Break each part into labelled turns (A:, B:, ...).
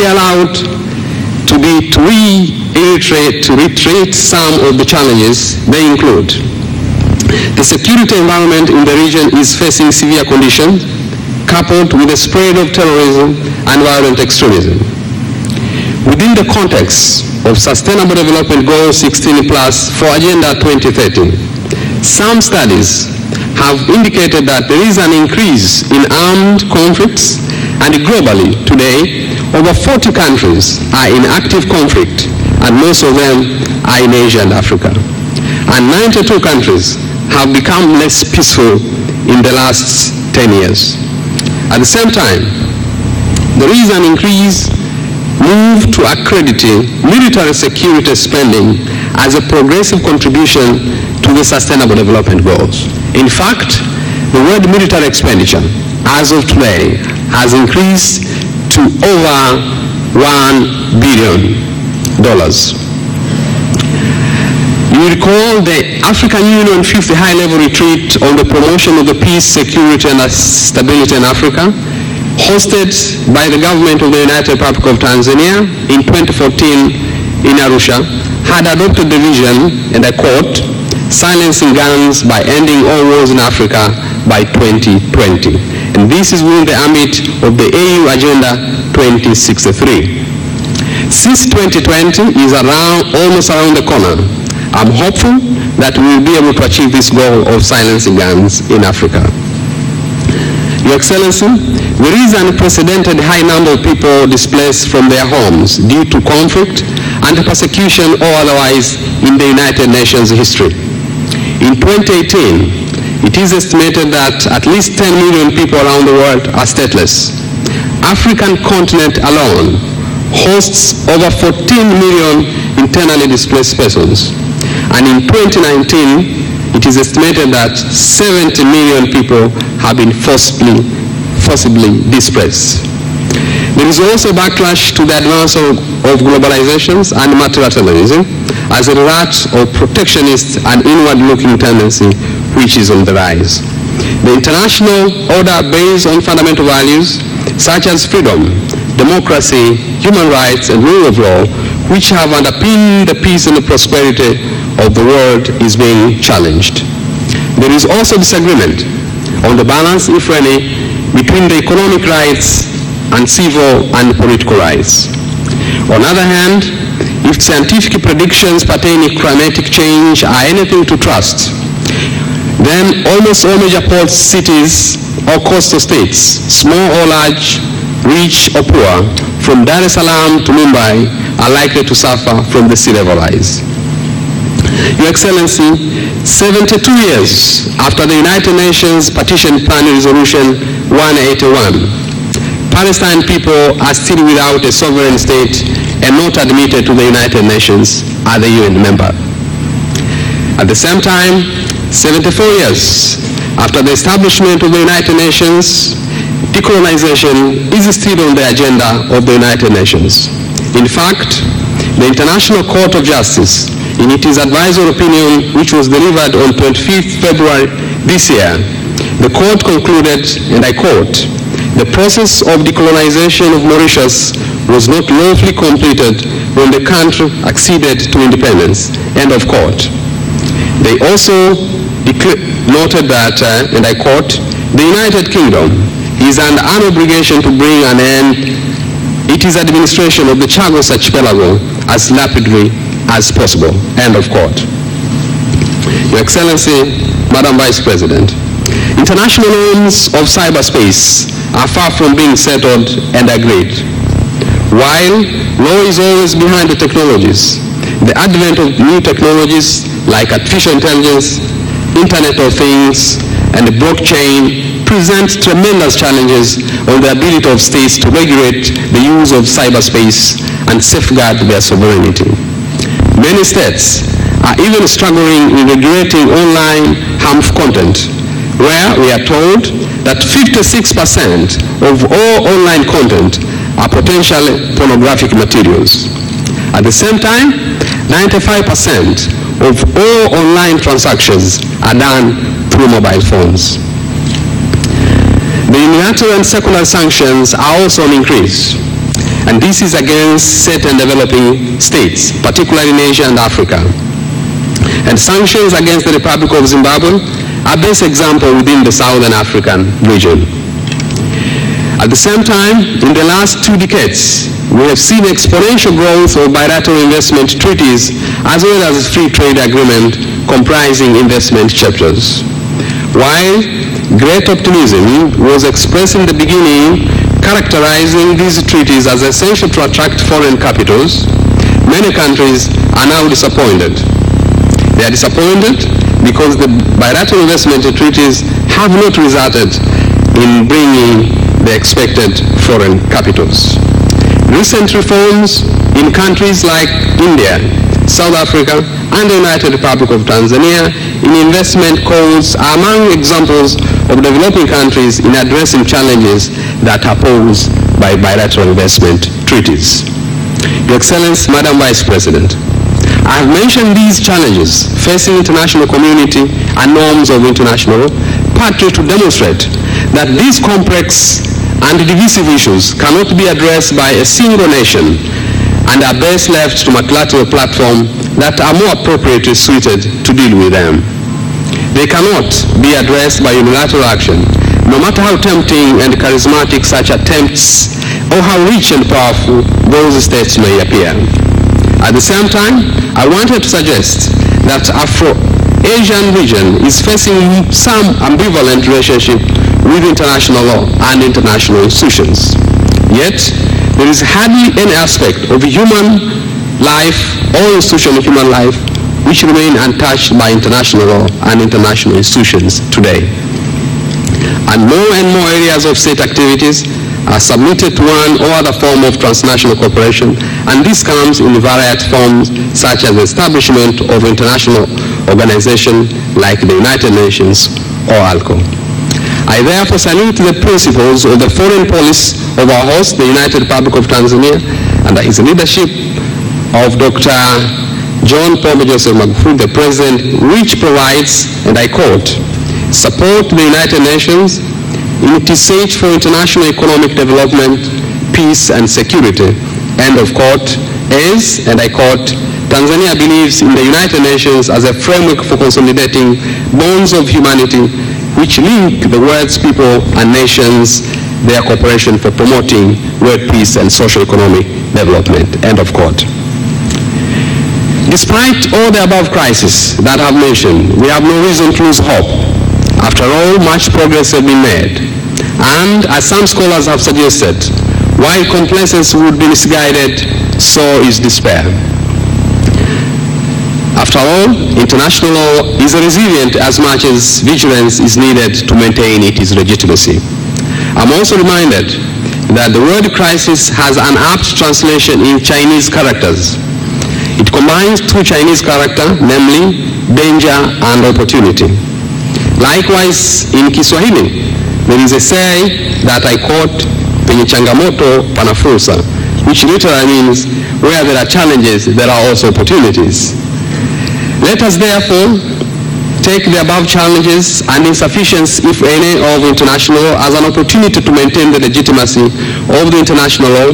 A: be allowed to reiterate some of the challenges. They include: the security environment in the region is facing severe conditions, coupled with the spread of terrorism and violent extremism. Within the context of Sustainable Development Goal 16+ for Agenda 2030, some studies have indicated that there is an increase in armed conflicts, and globally today, over 40 countries are in active conflict, and most of them are in Asia and Africa. And 92 countries have become less peaceful in the last 10 years. At the same time, there is an increased move to accrediting military security spending as a progressive contribution to the Sustainable Development Goals. In fact, the world military expenditure as of today has increased to over $1 billion. You recall the African Union 50 high-level retreat on the promotion of the peace, security, and stability in Africa, hosted by the government of the United Republic of Tanzania in 2014 in Arusha, had adopted the vision, and I quote, "silencing guns by ending all wars in Africa by 2020. And this is within the ambit of the AU Agenda 2063. Since 2020 is almost around the corner, I'm hopeful that we will be able to achieve this goal of silencing guns in Africa. Your Excellency, there is an unprecedented high number of people displaced from their homes due to conflict and persecution or otherwise in the United Nations history. In 2018, it is estimated that at least 10 million people around the world are stateless. African continent alone hosts over 14 million internally displaced persons. And in 2019, it is estimated that 70 million people have been forcibly displaced. There is also backlash to the advance of globalizations and multilateralism as a result of protectionist and inward-looking tendency which is on the rise. The international order based on fundamental values such as freedom, democracy, human rights, and rule of law, which have underpinned the peace and the prosperity of the world, is being challenged. There is also disagreement on the balance, if any, between the economic rights and civil and political rights. On the other hand, if scientific predictions pertaining to climatic change are anything to trust, then almost all major port cities or coastal states, small or large, rich or poor, from Dar es Salaam to Mumbai, are likely to suffer from the sea level rise. Your Excellency, 72 years after the United Nations Partition Plan Resolution 181, Palestine people are still without a sovereign state and not admitted to the United Nations as a UN member. At the same time, 74 years after the establishment of the United Nations, decolonization is still on the agenda of the United Nations. In fact, the International Court of Justice, in its advisory opinion, which was delivered on 25th February this year, the court concluded, and I quote, "The process of decolonization of Mauritius was not lawfully completed when the country acceded to independence," end of quote. They also noted that, and I quote, "The United Kingdom is under an obligation to bring an end its administration of the Chagos Archipelago as rapidly as possible," end of quote. Your Excellency, Madam Vice President, international norms of cyberspace are far from being settled and agreed. While law is always behind the technologies, the advent of new technologies like artificial intelligence, Internet of Things, and the blockchain presents tremendous challenges on the ability of states to regulate the use of cyberspace and safeguard their sovereignty. Many states are even struggling in regulating online harmful content, where we are told that 56% of all online content are potentially pornographic materials. At the same time, 95% of all online transactions are done through mobile phones. The unilateral and secular sanctions are also on increase. And this is against certain developing states, particularly in Asia and Africa. And sanctions against the Republic of Zimbabwe are best example within the Southern African region. At the same time, in the last 2 decades, we have seen exponential growth of bilateral investment treaties as well as free trade agreement comprising investment chapters. While great optimism was expressed in the beginning, characterizing these treaties as essential to attract foreign capitals, many countries are now disappointed. They are disappointed because the bilateral investment treaties have not resulted in bringing the expected foreign capitals. Recent reforms in countries like India, South Africa, and the United Republic of Tanzania in investment calls are among examples of developing countries in addressing challenges that are posed by bilateral investment treaties. Your Excellency, Madam Vice President, I have mentioned these challenges facing international community and norms of international law, partly to demonstrate that these complex and divisive issues cannot be addressed by a single nation and are best left to multilateral platforms that are more appropriately suited to deal with them. They cannot be addressed by unilateral action, no matter how tempting and charismatic such attempts or how rich and powerful those states may appear. At the same time, I wanted to suggest that Afro-Asian region is facing some ambivalent relationship with international law and international institutions. Yet, there is hardly any aspect of human life or institution of human life which remain untouched by international law and international institutions today. And more areas of state activities are submitted to one or other form of transnational cooperation, and this comes in various forms such as the establishment of international organizations like the United Nations or ALCO. I therefore salute the principles of the foreign policy of our host, the United Republic of Tanzania, under his leadership of Dr. John Pombe Joseph Magufuli, the President, which provides, and I quote, support the United Nations in its search for international economic development, peace and security, end of quote, as, and I quote, Tanzania believes in the United Nations as a framework for consolidating bonds of humanity which link the world's people and nations, their cooperation for promoting world peace and socio-economic development, end of quote. Despite all the above crises that I've mentioned, we have no reason to lose hope. After all, much progress has been made. And as some scholars have suggested, while complacency would be misguided, so is despair. After all, international law is resilient as much as vigilance is needed to maintain its legitimacy. I'm also reminded that the word crisis has an apt translation in Chinese characters. It combines 2 Chinese characters, namely danger and opportunity. Likewise, in Kiswahili, there is a say that I quote, penye changamoto pana fursa, which literally means where there are challenges, there are also opportunities. Let us therefore take the above challenges and insufficiency, if any, of international law as an opportunity to maintain the legitimacy of the international law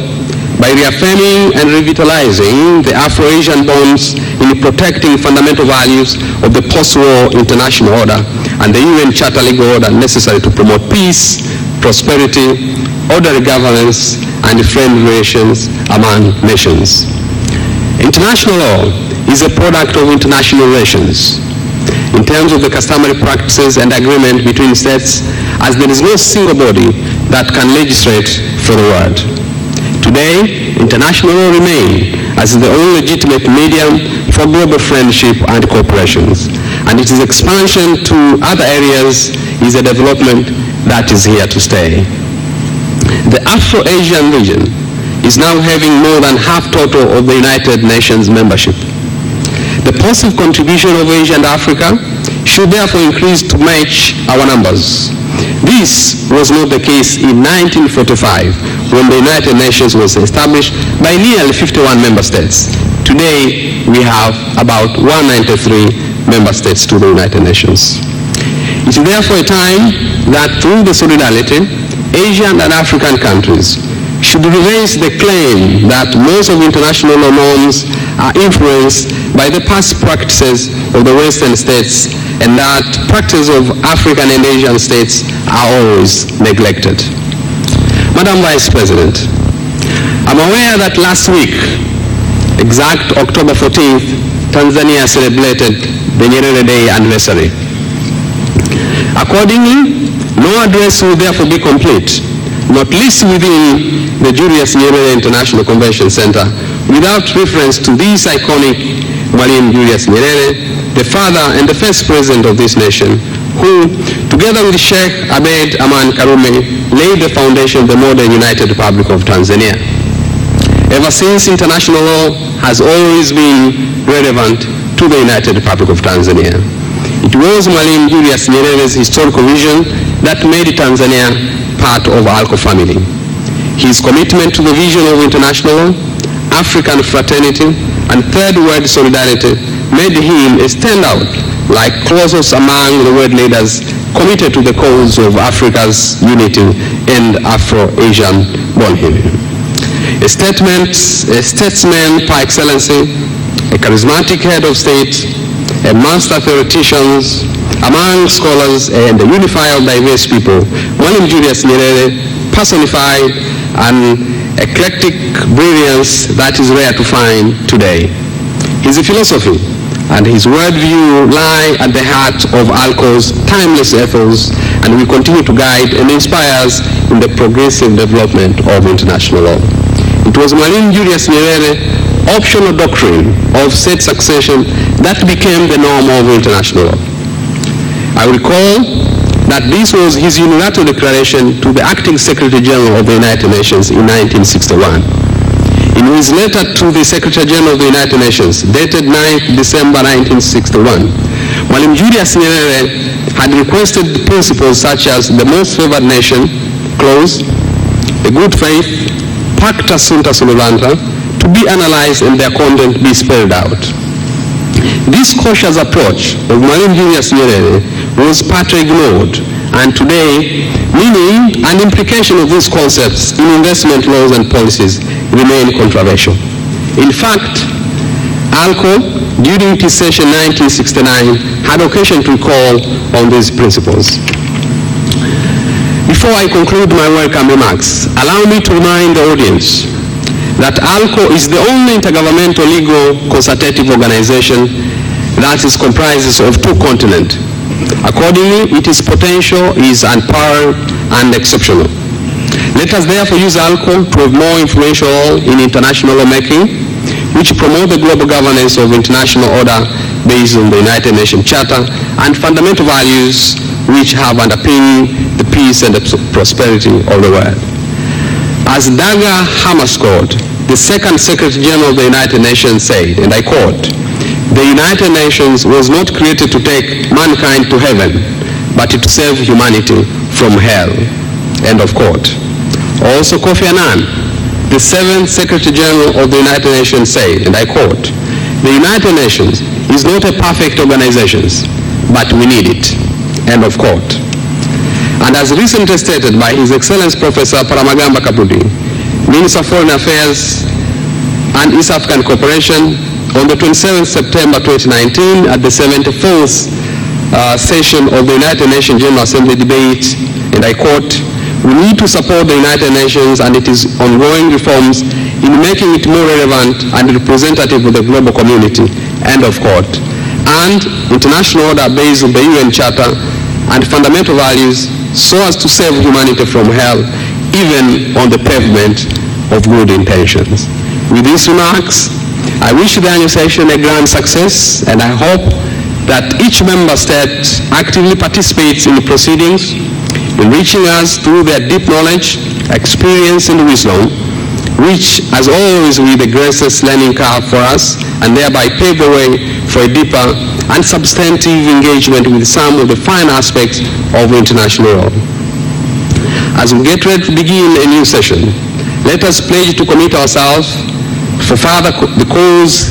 A: by reaffirming and revitalizing the Afro-Asian bonds in protecting fundamental values of the post-war international order and the UN Charter legal order necessary to promote peace, prosperity, orderly governance, and friendly relations among nations. International law is a product of international relations in terms of the customary practices and agreement between states, as there is no single body that can legislate for the world. Today, international law remains as the only legitimate medium for global friendship and cooperation, and its expansion to other areas is a development that is here to stay. The Afro-Asian region is now having more than half total of the United Nations membership. The positive contribution of Asia and Africa should therefore increase to match our numbers. This was not the case in 1945 when the United Nations was established by nearly 51 member states. Today we have about 193 member states to the United Nations. It is therefore a time that through the solidarity, Asian and African countries should should reverse the claim that most of international law norms are influenced by the past practices of the Western states and that practices of African and Asian states are always neglected. Madam Vice President, I'm aware that last week, exact October 14th, Tanzania celebrated the Nyerere Day anniversary. Accordingly, no address will therefore be complete, not least within the Julius Nyerere International Convention Center, without reference to this iconic Mwalimu Julius Nyerere, the father and the first president of this nation, who, together with Sheikh Abeid Aman Karume, laid the foundation of the modern United Republic of Tanzania. Ever since, international law has always been relevant to the United Republic of Tanzania. It was Mwalimu Julius Nyerere's historical vision that made Tanzania part of ALCO family. His commitment to the vision of international law, African fraternity, and third world solidarity made him a standout, like closest among the world leaders committed to the cause of Africa's unity and Afro-Asian bonding. A statesman par excellence, a charismatic head of state, a master theoretician among scholars, and a unifier of diverse people, Mwalimu Julius Nyerere personified an eclectic brilliance that is rare to find today. His philosophy and his worldview lie at the heart of ALCO's timeless ethos and will continue to guide and inspire us in the progressive development of international law. It was Mwalimu Julius Nyerere optional doctrine of state succession that became the norm of international law. I recall that this was his unilateral declaration to the acting Secretary General of the United Nations in 1961. In his letter to the Secretary General of the United Nations, dated 9th December 1961, Mwalimu Julius Nyerere had requested principles such as the most favored nation clause, the good faith, pacta sunt servanda, to be analyzed and their content be spelled out. This cautious approach of Mwalimu Julius Nyerere was partly ignored, and today, meaning and implication of these concepts in investment laws and policies remain controversial. In fact, ALCO, during its session 1969, had occasion to call on these principles. Before I conclude my welcome remarks, allow me to remind the audience that ALCO is the only intergovernmental legal consultative organization that is comprised of two continents. Accordingly, its potential is unparalleled and exceptional. Let us therefore use ALCO to have more influential role in international lawmaking, which promote the global governance of international order based on the United Nations Charter and fundamental values which have underpinned the peace and the prosperity of the world. As Daga Hammarskjöld, the second Secretary General of the United Nations said, and I quote, "The United Nations was not created to take mankind to heaven, but to save humanity from hell." End of quote. Also Kofi Annan, the seventh Secretary General of the United Nations said, and I quote, "The United Nations is not a perfect organization, but we need it." End of quote. And as recently stated by His Excellency Professor Paramagamba Kabudi, Minister of Foreign Affairs and East African Cooperation, on the 27th September 2019 at the 74th session of the United Nations General Assembly debate, and I quote, "We need to support the United Nations and its ongoing reforms in making it more relevant and representative of the global community," end of quote, "and international order based on the UN Charter and fundamental values so as to save humanity from hell, even on the pavement of good intentions." With these remarks, I wish the annual session a grand success, and I hope that each member state actively participates in the proceedings, enriching us through their deep knowledge, experience, and wisdom, which, as always, will be the greatest learning curve for us, and thereby pave the way for a deeper and substantive engagement with some of the fine aspects of international law. As we get ready to begin a new session, let us pledge to commit ourselves for further the cause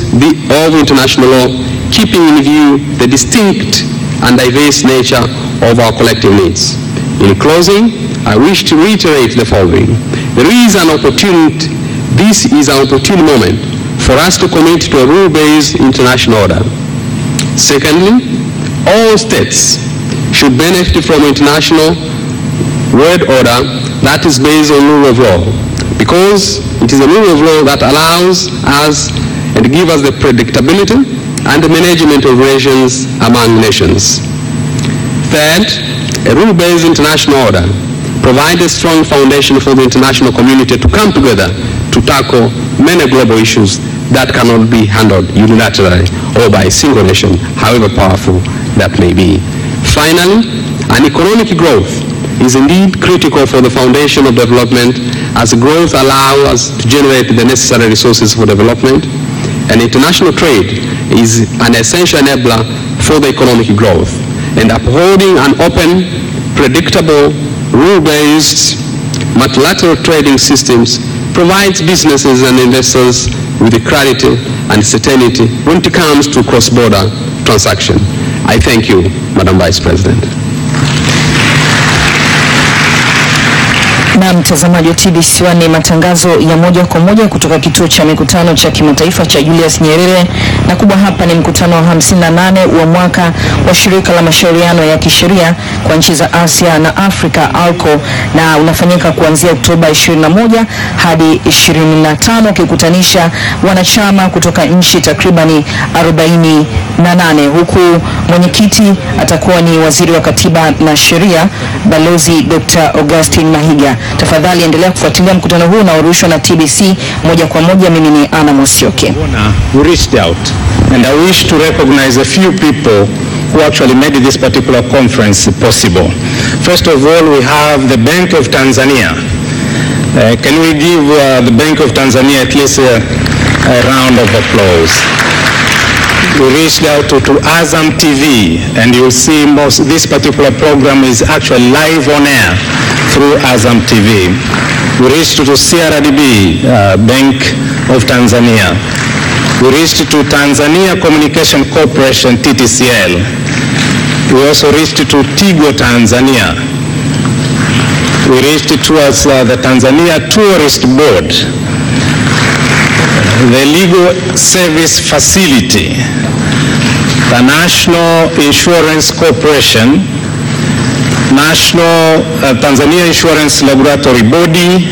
A: of international law, keeping in view the distinct and diverse nature of our collective needs. In closing, I wish to reiterate the following. This is an opportune moment for us to commit to a rule-based international order. Secondly, all states should benefit from international world order that is based on rule of law, because it is a rule of law that allows us and gives us the predictability and the management of relations among nations. Third, a rule-based international order provides a strong foundation for the international community to come together to tackle many global issues that cannot be handled unilaterally or by a single nation, however powerful that may be. Finally, an economic growth is indeed critical for the foundation of development, as growth allows us to generate the necessary resources for development, and international trade is an essential enabler for the economic growth. And upholding an open, predictable, rule-based, multilateral trading systems provides businesses and investors with the clarity and certainty when it comes to cross-border transaction. I thank you, Madam Vice President.
B: Na mtazamaji wa TBC1, ni matangazo ya moja kwa moja kutoka kituo cha mikutano cha kimataifa cha Julius Nyerere, na kubwa hapa ni mkutano wa 58 wa mwaka wa shirika la mashauriano ya kisheria kwa nchi za Asia na Afrika ALCO, na unafanyika kuanzia Oktoba 21 hadi 25, ukikutanisha wanachama kutoka nchi takribani 48, huku mwenyekiti atakuwa ni waziri wa katiba na sheria Balozi Dr. Augustine Mahiga. Tafadhali endelea kufuatilia mkutano huu unaorushwa na TBC moja kwa moja. Mimi ni Ana Mosioke.
C: We reached out, and I wish to recognize a few people who actually made this particular conference possible. First of all, we have the Bank of Tanzania. Can we give the Bank of Tanzania at least a round of applause? We reached out to Azam TV, and you'll see this particular program is actually live on air through Azam TV. We reached to CRDB, Bank of Tanzania. We reached to Tanzania Communication Corporation, TTCL. We also reached to Tigo Tanzania. We reached towards the Tanzania Tourist Board, the Legal Service Facility, the National Insurance Corporation, National Tanzania Insurance Regulatory Body,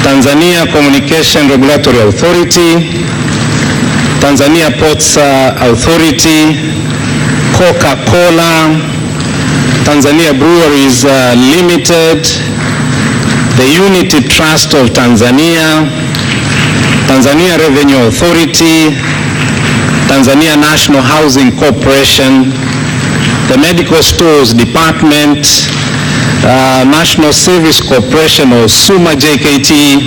C: Tanzania Communication Regulatory Authority, Tanzania Ports Authority, Coca-Cola, Tanzania Breweries Limited, the Unity Trust of Tanzania, Tanzania Revenue Authority, Tanzania National Housing Corporation, the Medical Stores Department, National Service Corporation or SUMA JKT,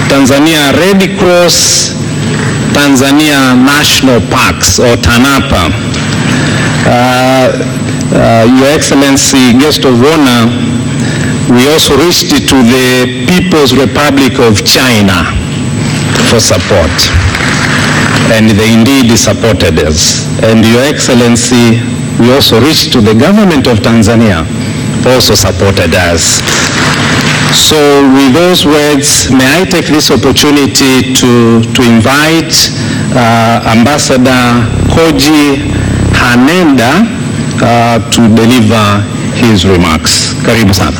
C: Tanzania Red Cross, Tanzania National Parks or TANAPA. Your Excellency, guest of honor, we also reached to the People's Republic of China for support, and they indeed supported us. And Your Excellency, we also reached to the government of Tanzania, also supported us. So with those words, may I take this opportunity to invite Ambassador Koji Hanenda to deliver his remarks. Karibu sana.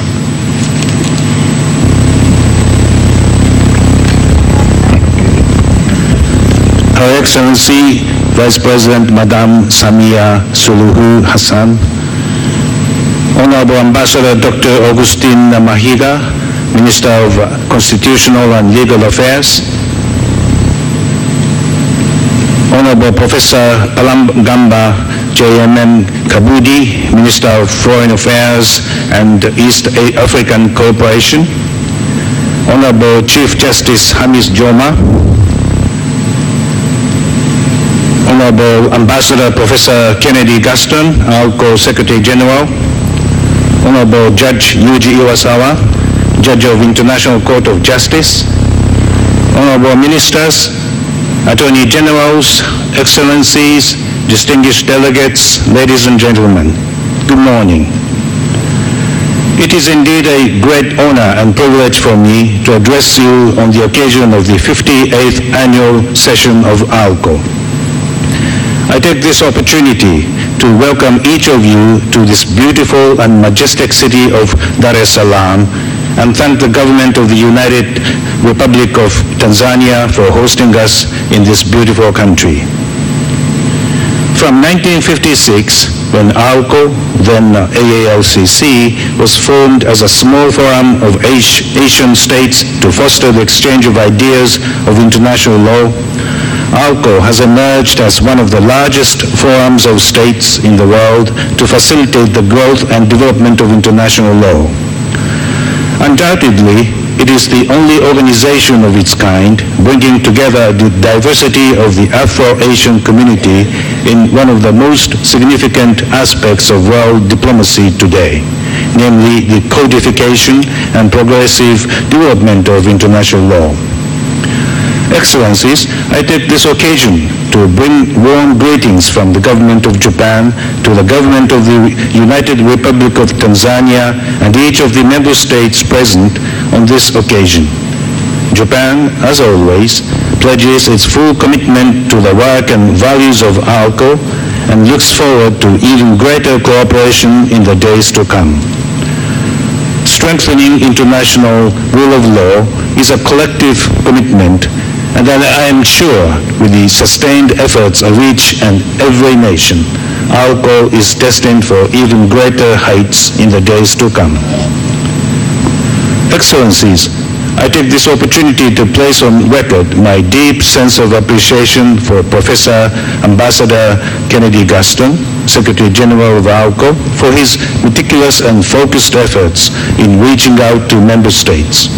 D: Her Excellency, Vice President Madam Samia Suluhu Hassan, Honorable Ambassador Dr. Augustine Mahiga, Minister of Constitutional and Legal Affairs, Honorable Professor Alambagamba JMM Kabudi, Minister of Foreign Affairs and East African Cooperation, Honorable Chief Justice Hamis Joma, Honorable Ambassador Professor Kennedy Gaston, ALCO Secretary General, Honorable Judge Yuji Iwasawa, Judge of International Court of Justice, Honorable Ministers, Attorney Generals, Excellencies, distinguished delegates, ladies and gentlemen, good morning. It is indeed a great honor and privilege for me to address you on the occasion of the 58th annual session of ALCO. I take this opportunity to welcome each of you to this beautiful and majestic city of Dar es Salaam and thank the government of the United Republic of Tanzania for hosting us in this beautiful country. From 1956, when ALCO, then AALCC, was formed as a small forum of Asian states to foster the exchange of ideas of international law, ALCO has emerged as one of the largest forums of states in the world to facilitate the growth and development of international law. Undoubtedly, it is the only organization of its kind bringing together the diversity of the Afro-Asian community in one of the most significant aspects of world diplomacy today, namely the codification and progressive development of international law. Excellencies, I take this occasion to bring warm greetings from the government of Japan to the government of the United Republic of Tanzania and each of the member states present on this occasion. Japan, as always, pledges its full commitment to the work and values of ALCO and looks forward to even greater cooperation in the days to come. Strengthening international rule of law is a collective commitment, and that I am sure with the sustained efforts of each and every nation, ALCO is destined for even greater heights in the days to come. Excellencies, I take this opportunity to place on record my deep sense of appreciation for Professor Ambassador Kennedy Gaston, Secretary General of ALCO, for his meticulous and focused efforts in reaching out to member states.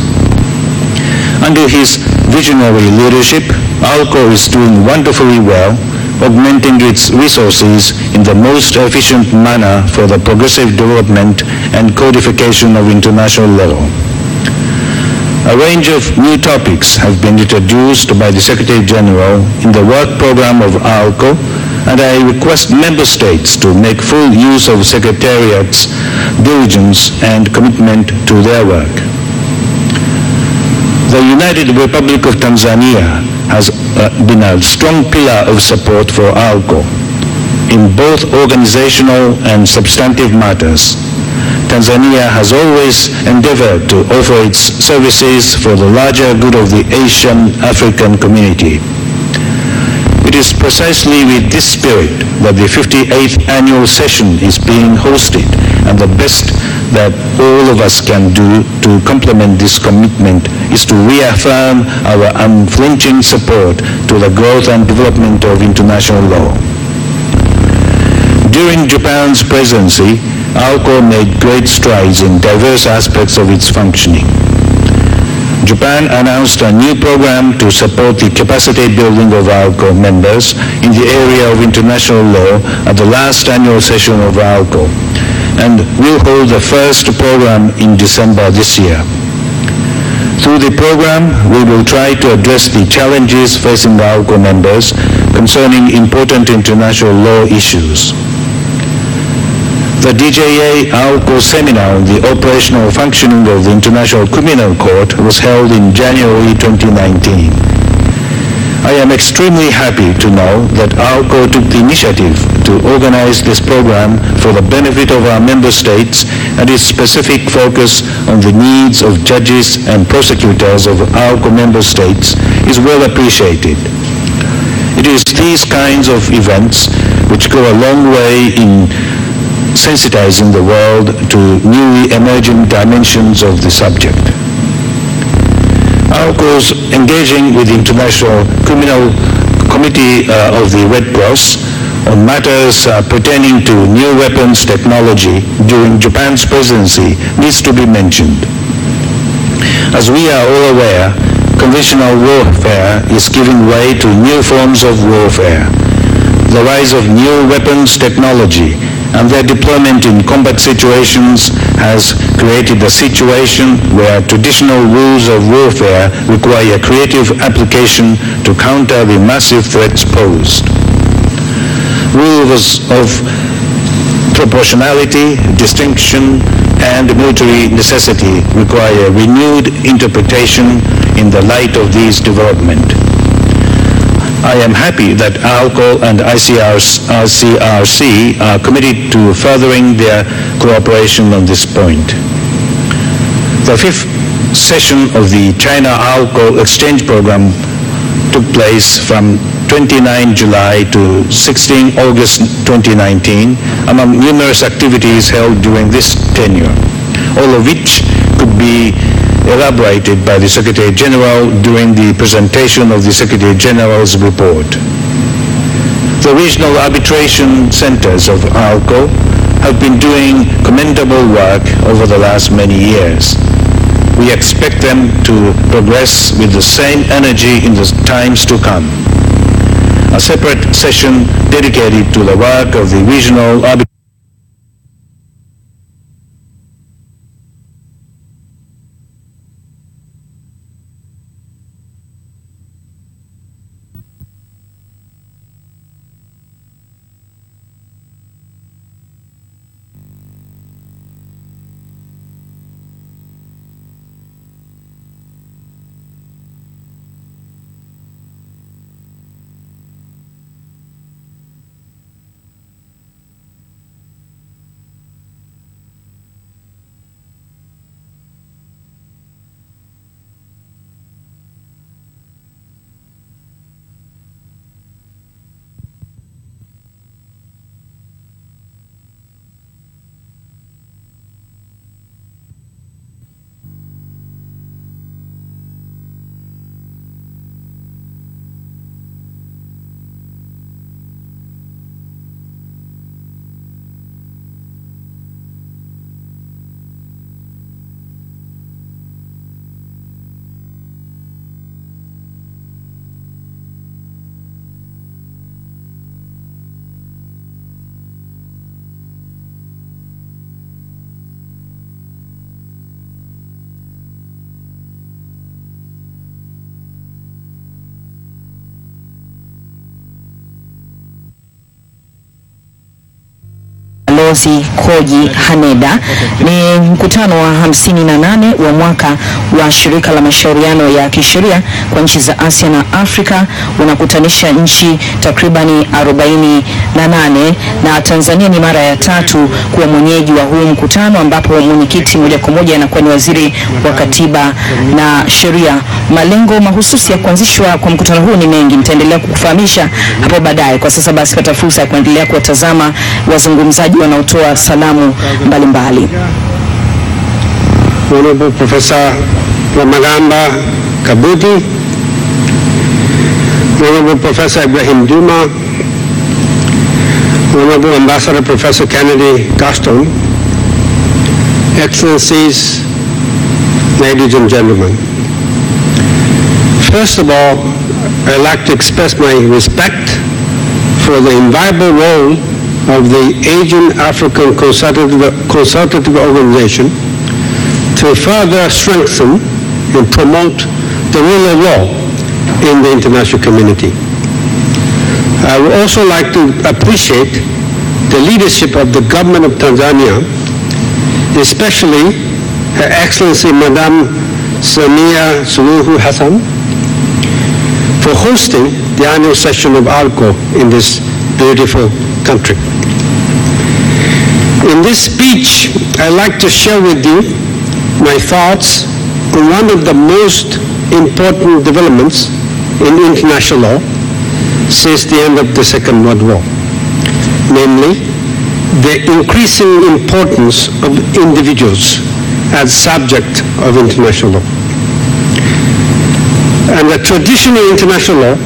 D: Under his visionary leadership, ALCO is doing wonderfully well, augmenting its resources in the most efficient manner for the progressive development and codification of international law. A range of new topics have been introduced by the Secretary General in the work program of ALCO, and I request member states to make full use of Secretariat's diligence and commitment to their work. The United Republic of Tanzania has been a strong pillar of support for ALCO in both organizational and substantive matters. Tanzania has always endeavored to offer its services for the larger good of the Asian-African community. It is precisely with this spirit that the 58th annual session is being hosted, and the best that all of us can do to complement this commitment is to reaffirm our unflinching support to the growth and development of international law. During Japan's presidency, ALCO made great strides in diverse aspects of its functioning. Japan announced a new program to support the capacity building of ALCO members in the area of international law at the last annual session of ALCO, and will hold the first program in December this year. Through the program, we will try to address the challenges facing ALCO members concerning important international law issues. The DJA ALCO seminar on the operational functioning of the International Criminal Court was held in January 2019. I am extremely happy to know that ALCO took the initiative to organize this program for the benefit of our member states, and its specific focus on the needs of judges and prosecutors of ALCO member states is well appreciated. It is these kinds of events which go a long way in sensitizing the world to newly emerging dimensions of the subject. ALCO's engaging with the International Criminal Committee of the Red Cross on matters pertaining to new weapons technology during Japan's presidency needs to be mentioned. As we are all aware, conventional warfare is giving way to new forms of warfare. The rise of new weapons technology and their deployment in combat situations has created a situation where traditional rules of warfare require creative application to counter the massive threats posed. Rules of proportionality, distinction, and military necessity require renewed interpretation in the light of these developments. I am happy that ALCO and ICRC are committed to furthering their cooperation on this point. The fifth session of the China-ALCO exchange program took place from 29 July to 16 August 2019 among numerous activities held during this tenure, all of which could be elaborated by the Secretary General during the presentation of the Secretary General's report. The regional arbitration centers of ALCO have been doing commendable work over the last many years. We expect them to progress with the same energy in the times to come. A separate session dedicated to the work of the regional arbitration
B: Balozi Koji Haneda. Ni mkutano wa 58 wa mwaka wa shirika la mashauriano ya kisheria kwa nchi za Asia na Afrika, unakutanisha nchi takribani 48 na Tanzania ni mara ya 3 kuwa mwenyeji wa huu mkutano, ambapo mwenyekiti moja kwa moja anakuwa ni waziri wa katiba na sheria. Malengo mahususi ya kuanzishwa kwa mkutano huu ni mengi, nitaendelea kukufahamisha hapo baadaye. Kwa sasa basi pata fursa ya kuendelea kuwatazama wazungumzaji wanaotoa salamu mbalimbali.
E: Honorable Professor Ramagamba Kabudi, Honorable Professor Ibrahim Duma, Honorable Ambassador Professor Kennedy Gaston, Excellencies, ladies and gentlemen. First of all, I'd like to express my respect for the invaluable role of the Asian African Consultative Organization to further strengthen and promote the rule of law in the international community. I would also like to appreciate the leadership of the government of Tanzania, especially Her Excellency Madam Samia Suluhu Hassan, for hosting the annual session of ALCO in this beautiful country. In this speech, I'd like to share with you my thoughts on one of the most important developments in international law since the end of the Second World War, namely the increasing importance of individuals as subject of international law. Under traditional international law,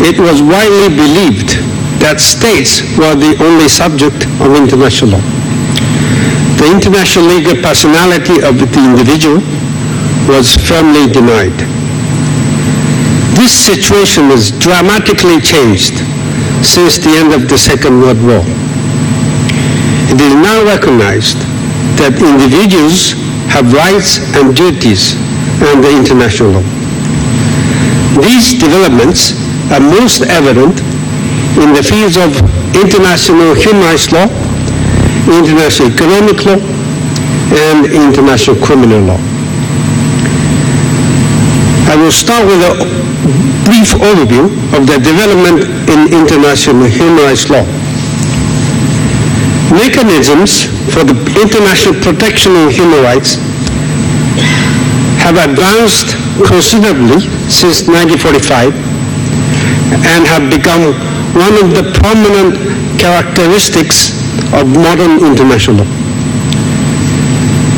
E: it was widely believed that states were the only subject of international law. The international legal personality of the individual was firmly denied. This situation has dramatically changed since the end of the Second World War. It is now recognized that individuals have rights and duties under international law. These developments are most evident in the fields of international human rights law, international economic law, and international criminal law. I will start with a brief overview of the development in international human rights law. Mechanisms for the international protection of human rights have advanced considerably since 1945 and have become one of the prominent characteristics of modern international law.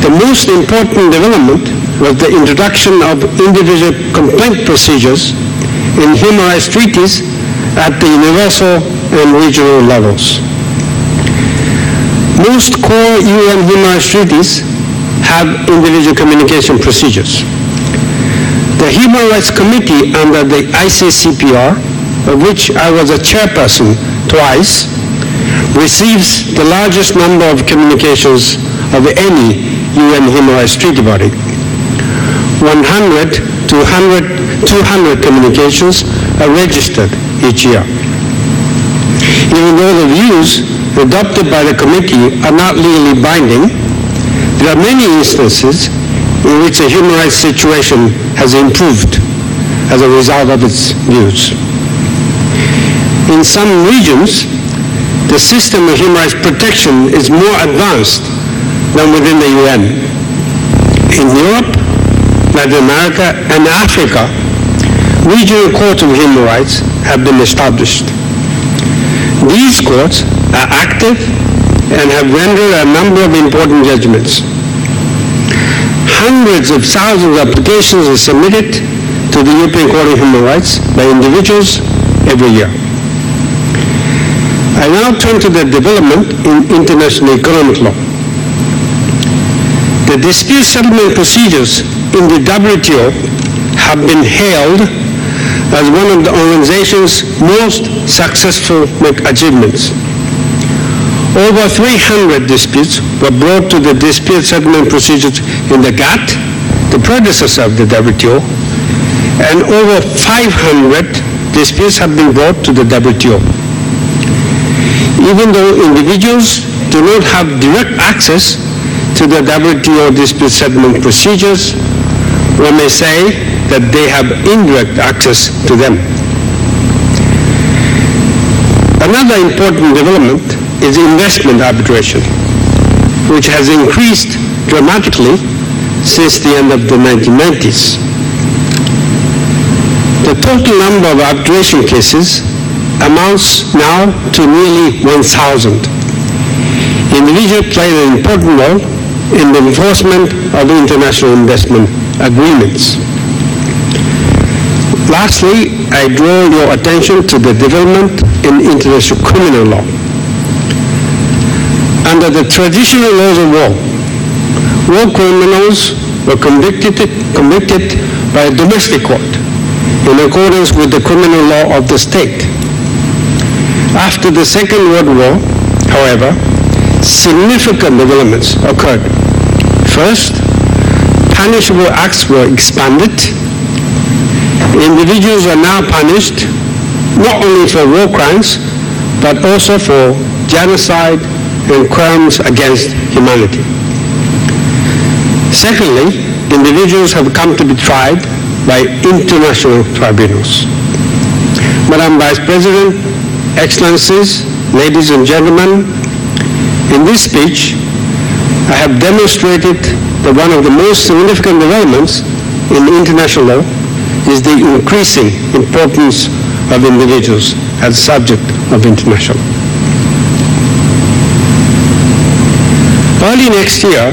E: The most important development was the introduction of individual complaint procedures in human rights treaties at the universal and regional levels. Most core UN human rights treaties have individual communication procedures. The Human Rights Committee under the ICCPR, of which I was a chairperson twice, receives the largest number of communications of any UN human rights treaty body. 100 to 200 communications are registered each year. Even though the views adopted by the committee are not legally binding, there are many instances in which the human rights situation has improved as a result of its views. In some regions, the system of human rights protection is more advanced than within the UN. In Europe, Latin America, and Africa, regional courts of human rights have been established. These courts are active and have rendered a number of important judgments. Hundreds of thousands of applications are submitted to the European Court of Human Rights by individuals every year. I now turn to the development in international economic law. The dispute settlement procedures in the WTO have been hailed as one of the organization's most successful achievements. Over 300 disputes were brought to the dispute settlement procedures in the GATT, the predecessor of the WTO, and over 500 disputes have been brought to the WTO. Even though individuals do not have direct access to the WTO dispute settlement procedures, one may say that they have indirect access to them. Another important development is investment arbitration, which has increased dramatically since the end of the 1990s. The total number of arbitration cases amounts now to nearly 1,000. Individuals play an important role in the enforcement of international investment agreements. Lastly, I draw your attention to the development in international criminal law. Under the traditional laws of war criminals were convicted by a domestic court in accordance with the criminal law of the state. After the Second World War, however, significant developments occurred. First, punishable acts were expanded. Individuals are now punished not only for war crimes, but also for genocide and crimes against humanity. Secondly, individuals have come to be tried by international tribunals. Madam Vice President, Excellencies, ladies and gentlemen, in this speech, I have demonstrated that one of the most significant developments in international law is the increasing importance of individuals as a subject of international law. Early next year,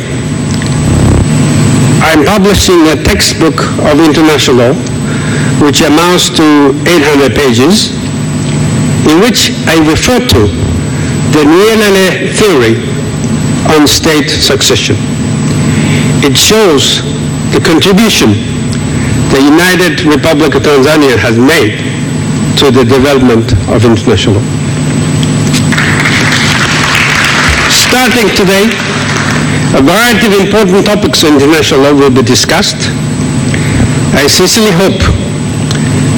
E: I am publishing a textbook of international law, which amounts to 800 pages, in which I refer to the Nyerere theory on state succession. It shows the contribution the United Republic of Tanzania has made to the development of international law. Starting today, a variety of important topics of international law will be discussed. I sincerely hope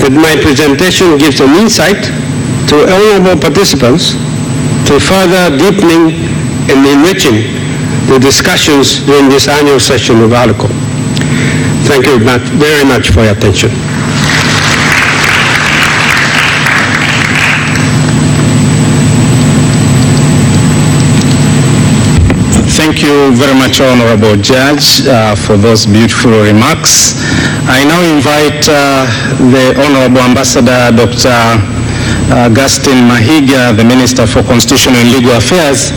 E: that my presentation gives an insight to honorable participants to further deepening and enriching the discussions during this annual session of ALCO. Thank you very much for your attention.
C: Thank you very much, Honorable Judge, for those beautiful remarks. I now invite the Honorable Ambassador, Dr. Augustine Mahiga, the Minister for Constitutional and Legal Affairs,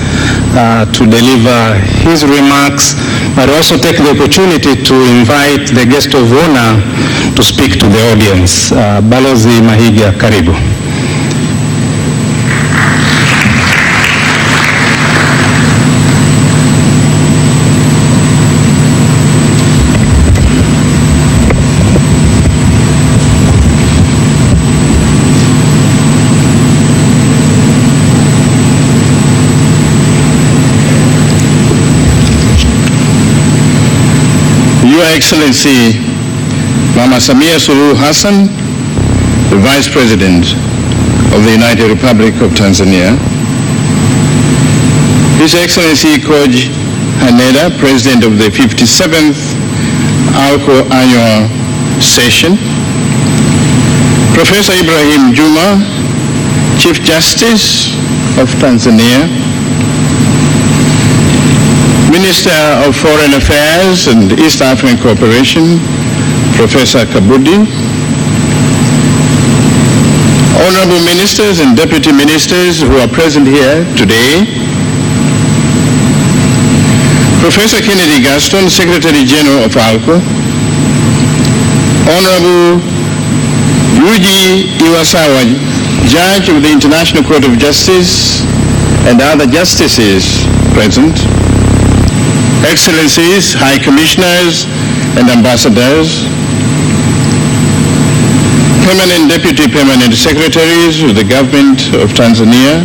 C: to deliver his remarks, but also take the opportunity to invite the guest of honor to speak to the audience. Balozi Mahiga, karibu.
F: Your Excellency, Mama Samia Suluhu Hassan, the Vice President of the United Republic of Tanzania, His Excellency Koji Haneda, President of the 57th ALCO Annual Session, Professor Ibrahim Juma, Chief Justice of Tanzania, Minister of Foreign Affairs and East African Cooperation, Professor Kabudi, Honorable Ministers and Deputy Ministers who are present here today, Professor Kennedy Gaston, Secretary General of ALCO, Honorable Yuji Iwasawa, Judge of the International Court of Justice, and other justices present, Excellencies, High Commissioners and Ambassadors, Permanent Deputy Permanent Secretaries of the Government of Tanzania,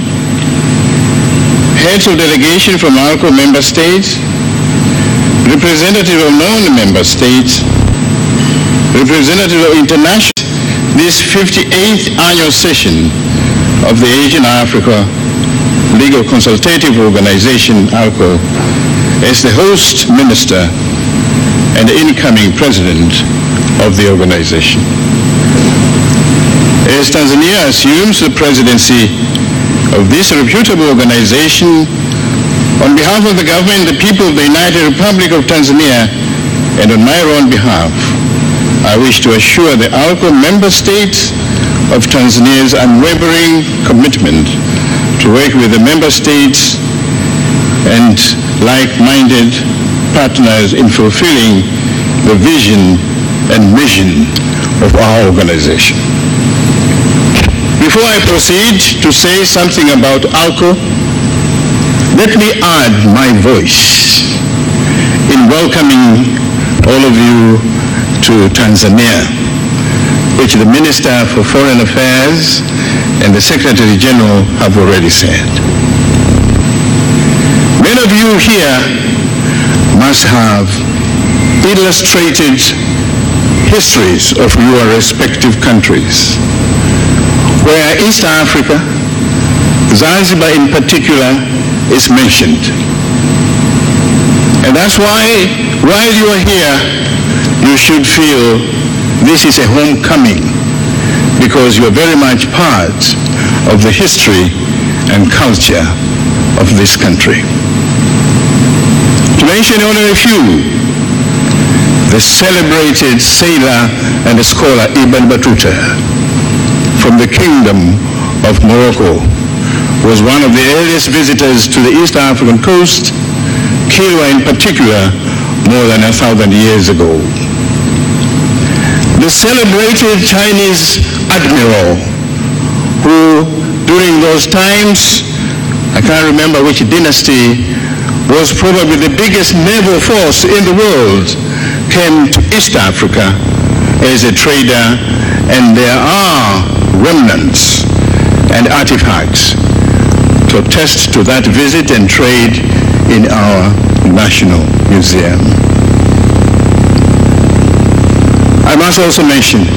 F: Heads of Delegation from ALCO Member States, Representatives of non-member states, Representatives of international, this 58th annual session of the Asian Africa Legal Consultative Organization, ALCO, as the host minister and incoming president of the organization. As Tanzania assumes the presidency of this reputable organization, on behalf of the government and the people of the United Republic of Tanzania, and on my own behalf, I wish to assure the ALCO member states of Tanzania's unwavering commitment to work with the member states and like-minded partners in fulfilling the vision and mission of our organization. Before I proceed to say something about ALCO, let me add my voice in welcoming all of you to Tanzania, which the Minister for Foreign Affairs and the Secretary General have already said. Many of you here must have illustrated histories of your respective countries, where East Africa, Zanzibar in particular, is mentioned. And that's why, while you are here, you should feel this is a homecoming, because you are very much part of the history and culture of this country. To mention only a few, the celebrated sailor and scholar Ibn Battuta from the Kingdom of Morocco was one of the earliest visitors to the East African coast, Kilwa in particular, more than 1,000 years ago. The celebrated Chinese admiral who, during those times, I can't remember which dynasty, was probably the biggest naval force in the world, came to East Africa as a trader, and there are remnants and artifacts to attest to that visit and trade in our National Museum. I must also mention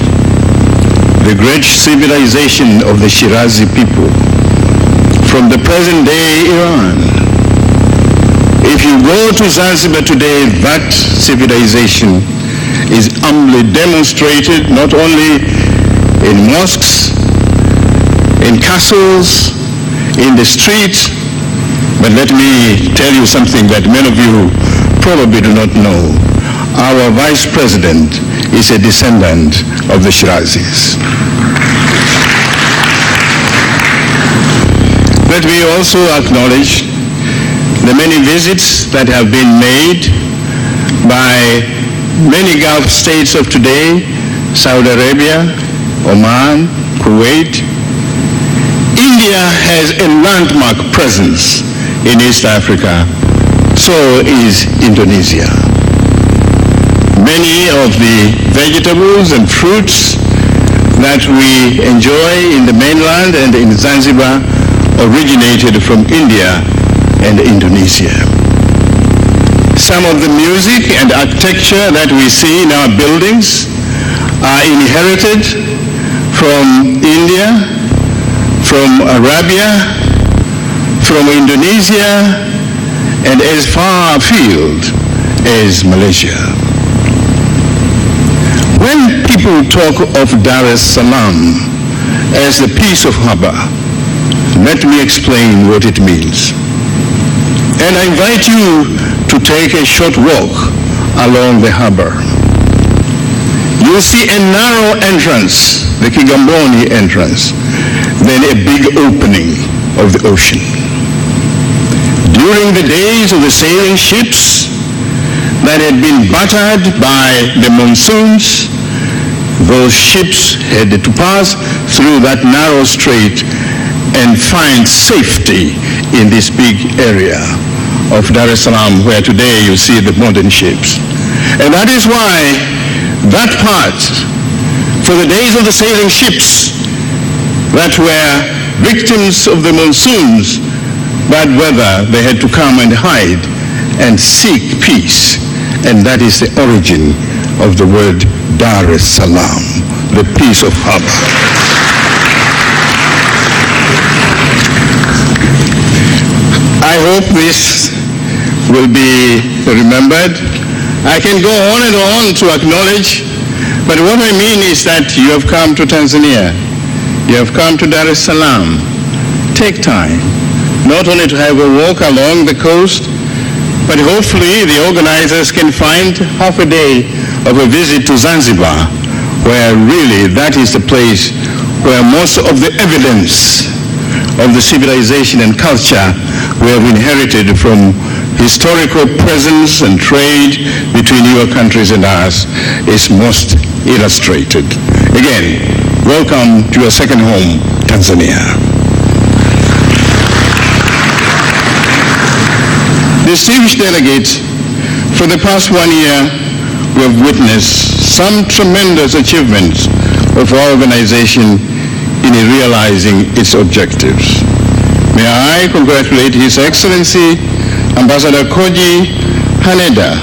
F: the great civilization of the Shirazi people from the present-day Iran. If you go to Zanzibar today, that civilization is humbly demonstrated not only in mosques, in castles, in the streets, but let me tell you something that many of you probably do not know. Our Vice President is a descendant of the Shirazis. Let me also acknowledge the many visits that have been made by many Gulf states of today, Saudi Arabia, Oman, Kuwait. India has a landmark presence in East Africa, so is Indonesia. Many of the vegetables and fruits that we enjoy in the mainland and in Zanzibar originated from India and Indonesia. Some of the music and architecture that we see in our buildings are inherited from India, from Arabia, from Indonesia, and as far afield as Malaysia. When people talk of Dar es Salaam as the piece of harbor, let me explain what it means. And I invite you to take a short walk along the harbor. You'll see a narrow entrance, the Kigamboni entrance, then a big opening of the ocean. During the days of the sailing ships that had been battered by the monsoons, those ships had to pass through that narrow strait and find safety in this big area of Dar es Salaam, where today you see the modern ships. And that is why that part, for the days of the sailing ships that were victims of the monsoons, bad weather, they had to come and hide and seek peace. And that is the origin of the word Dar es Salaam, the peace of harbor. I hope this will be remembered. I can go on and on to acknowledge, but what I mean is that you have come to Tanzania, you have come to Dar es Salaam. Take time, not only to have a walk along the coast, but hopefully the organizers can find half a day of a visit to Zanzibar, where really that is the place where most of the evidence of the civilization and culture we have inherited from historical presence and trade between your countries and ours is most illustrated. Again, welcome to your second home, Tanzania. Distinguished delegates, for the past 1 year, we have witnessed some tremendous achievements of our organization in realizing its objectives. May I congratulate His Excellency Ambassador Koji Haneda,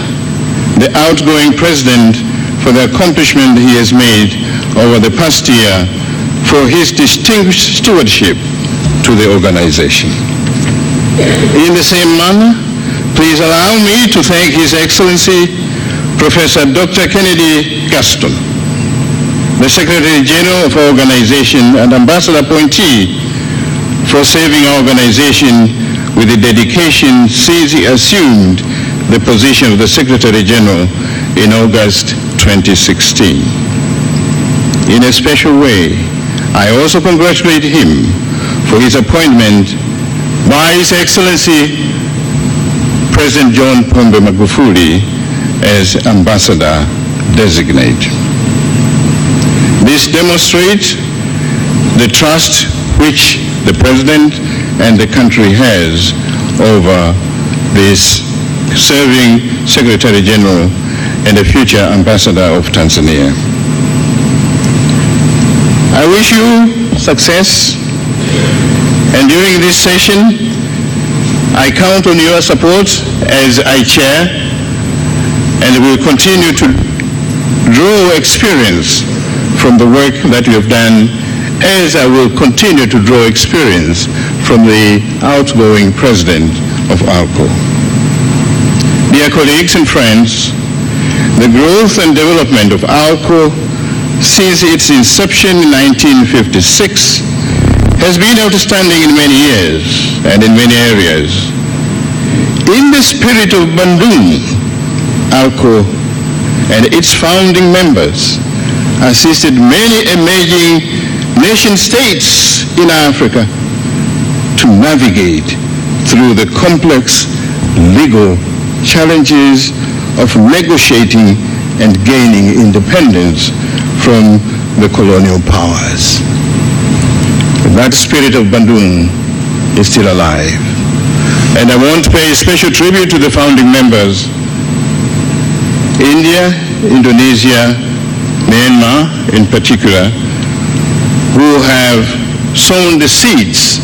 F: the outgoing president, for the accomplishment he has made over the past year for his distinguished stewardship to the organization. In the same manner, please allow me to thank His Excellency Professor Dr. Kennedy Gaston, the Secretary General of our organization, and Ambassador Pointee for serving our organization with the dedication since he assumed the position of the Secretary General in August 2016. In a special way, I also congratulate him for his appointment by His Excellency President John Pombe Magufuli as Ambassador Designate. This demonstrates the trust which the President and the country has over this serving Secretary General and the future Ambassador of Tanzania. I wish you success, and during this session, I count on your support as I chair, and will continue to draw experience from the work that you have done, as I will continue to draw experience from the outgoing president of ALCO. Dear colleagues and friends, the growth and development of ALCO since its inception in 1956 has been outstanding in many years and in many areas. In the spirit of Bandung, ALCO and its founding members assisted many emerging nation states in Africa to navigate through the complex legal challenges of negotiating and gaining independence from the colonial powers. That spirit of Bandung is still alive. And I want to pay special tribute to the founding members, India, Indonesia, Myanmar in particular, who have sown the seeds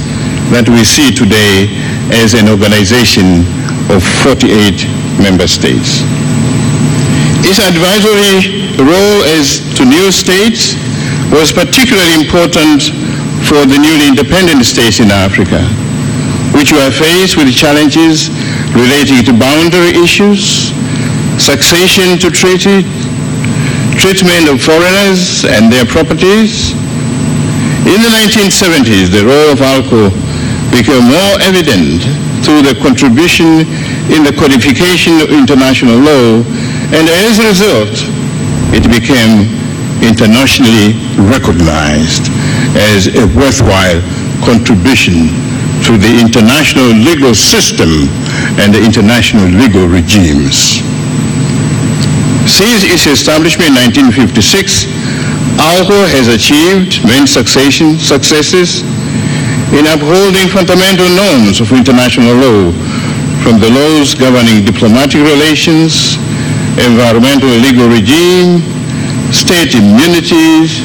F: that we see today as an organization of 48 member states. Its advisory role as to new states was particularly important for the newly independent states in Africa, which were faced with challenges relating to boundary issues, succession to treaty, treatment of foreigners and their properties. In the 1970s, the role of ALCO became more evident through the contribution in the codification of international law, and as a result, it became internationally recognized as a worthwhile contribution to the international legal system and the international legal regimes. Since its establishment in 1956, ALCO has achieved many successes in upholding fundamental norms of international law, from the laws governing diplomatic relations, environmental and legal regime, state immunities,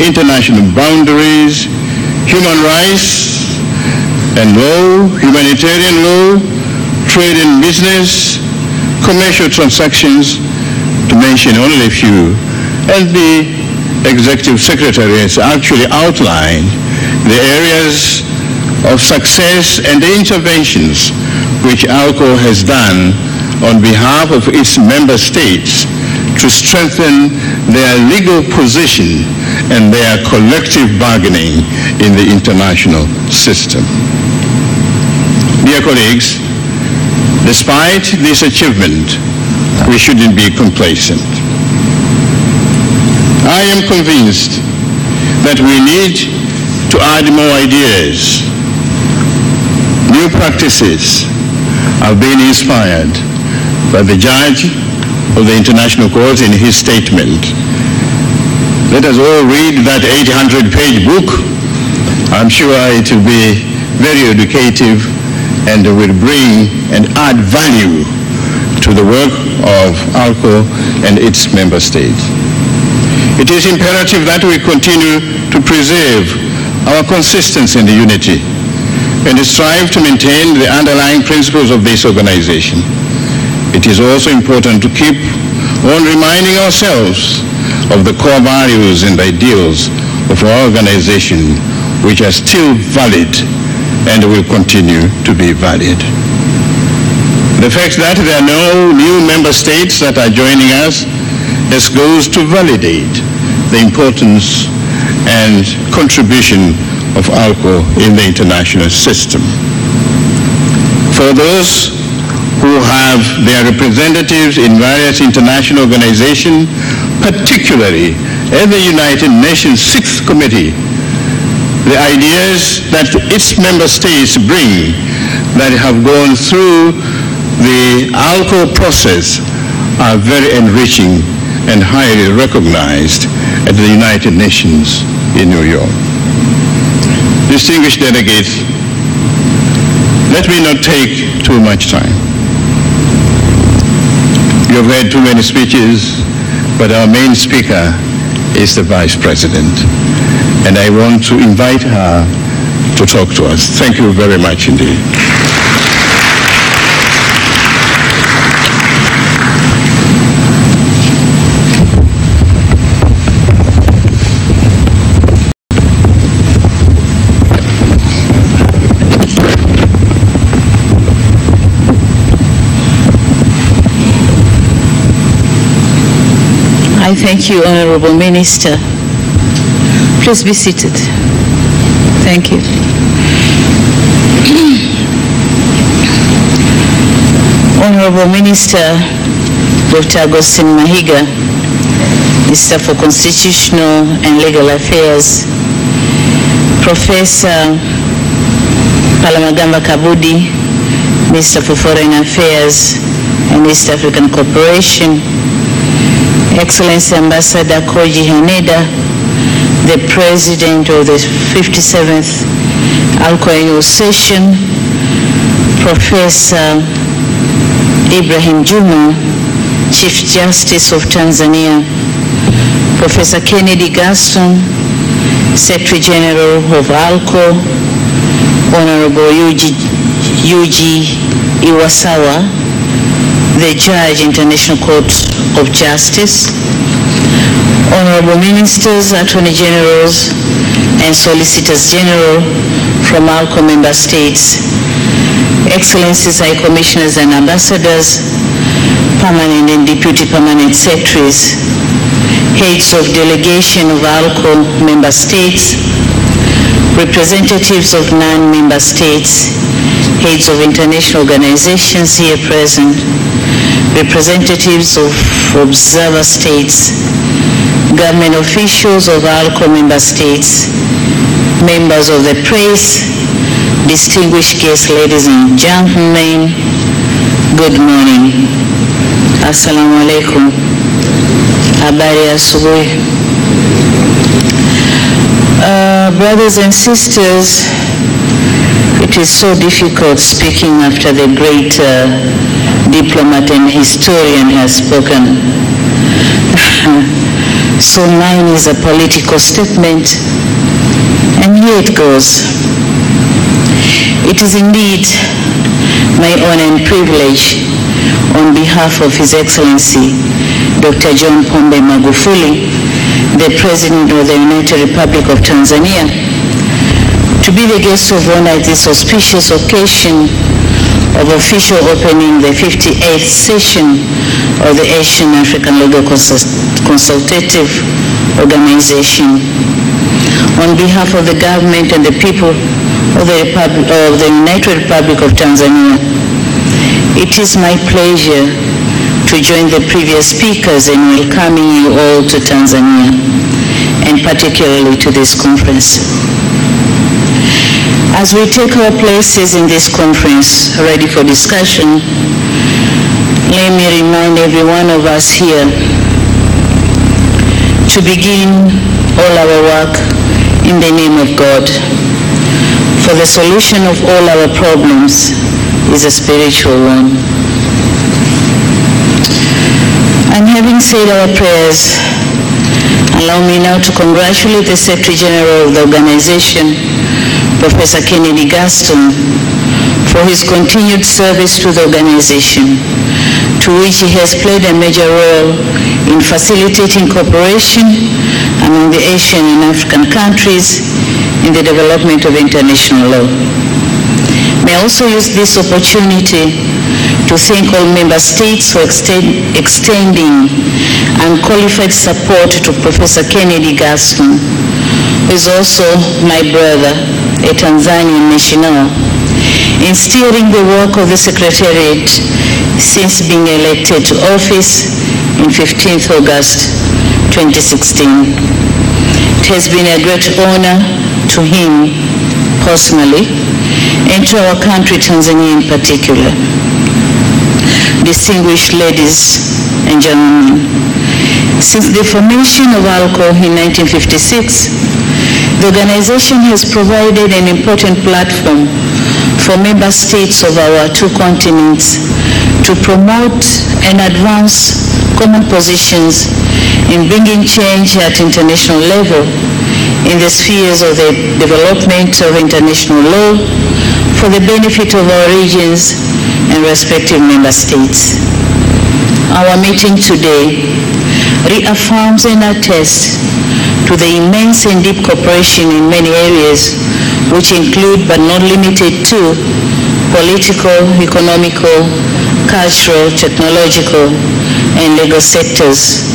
F: international boundaries, human rights and law, humanitarian law, trade and business, commercial transactions, to mention only a few. And the Executive Secretary has actually outlined the areas of success and the interventions which ALCO has done on behalf of its member states to strengthen their legal position and their collective bargaining in the international system. Dear colleagues, despite this achievement, we shouldn't be complacent. I am convinced that we need to add more ideas. New practices have been inspired by the judge of the International Court in his statement. Let us all read that 800-page book. I'm sure it will be very educative and will bring and add value to the work of ALCO and its member states. It is imperative that we continue to preserve our consistency and unity and strive to maintain the underlying principles of this organization. It is also important to keep on reminding ourselves of the core values and ideals of our organization, which are still valid and will continue to be valid. The fact that there are no new member states that are joining us just goes to validate the importance and contribution of ALCO in the international system. For those who have their representatives in various international organizations, particularly in the United Nations Sixth Committee, the ideas that its member states bring that have gone through the ALCO process are very enriching and highly recognized at the United Nations in New York. Distinguished delegates, let me not take too much time. You have heard too many speeches, but our main speaker is the Vice President, and I want to invite her to talk to us. Thank you very much indeed.
G: I thank you, Honorable Minister. Please be seated. Thank you. Honorable Minister Dr. Augustine Mahiga, Minister for Constitutional and Legal Affairs, Professor Palamagamba Kabudi, Minister for Foreign Affairs and East African Cooperation, Excellency Ambassador Koji Haneda, the President of the 57th ALCO Annual Session, Professor Ibrahim Juma, Chief Justice of Tanzania, Professor Kennedy Gaston, Secretary General of ALCO, Honorable Yuji Iwasawa, the Judge, International Court of Justice, Honorable Ministers, Attorney Generals, and Solicitors General from ALCO member states, Excellencies, High Commissioners and Ambassadors, Permanent and Deputy Permanent Secretaries, Heads of Delegation of ALCO member states, representatives of non-member states, heads of international organizations here present, representatives of observer states, government officials of ALCO member states, members of the press, distinguished guests, ladies and gentlemen, good morning. Assalamu alaikum. Habari ya asubuhi. Brothers and sisters, it is so difficult speaking after the great diplomat and historian has spoken. So mine is a political statement, and here it goes. It is indeed my honor and privilege, on behalf of His Excellency Dr. John Pombe Magufuli, the President of the United Republic of Tanzania, to be the guest of honor at this auspicious occasion of official opening the 58th session of the Asian African Legal Consultative Organization. On behalf of the government and the people of the United Republic of Tanzania, it is my pleasure to join the previous speakers in welcoming you all to Tanzania, and particularly to this conference. As we take our places in this conference, ready for discussion, let me remind every one of us here to begin all our work in the name of God. For the solution of all our problems is a spiritual one. And having said our prayers, allow me now to congratulate the Secretary General of the organization, Professor Kennedy Gaston, for his continued service to the organization, to which he has played a major role in facilitating cooperation among the Asian and African countries in the development of international law. May I also use this opportunity to thank all member states for extending unqualified support to Professor Kennedy Gaston, who is also my brother, a Tanzanian national, in steering the work of the Secretariat since being elected to office in 15th August 2016. It has been a great honor to him personally, and to our country, Tanzania in particular. Distinguished ladies and gentlemen, since the formation of ALCO in 1956, the organization has provided an important platform for member states of our two continents to promote and advance common positions in bringing change at international level in the spheres of the development of international law for the benefit of our regions and respective member states. Our meeting today reaffirms and attests to the immense and deep cooperation in many areas, which include but not limited to political, economical, cultural, technological, and legal sectors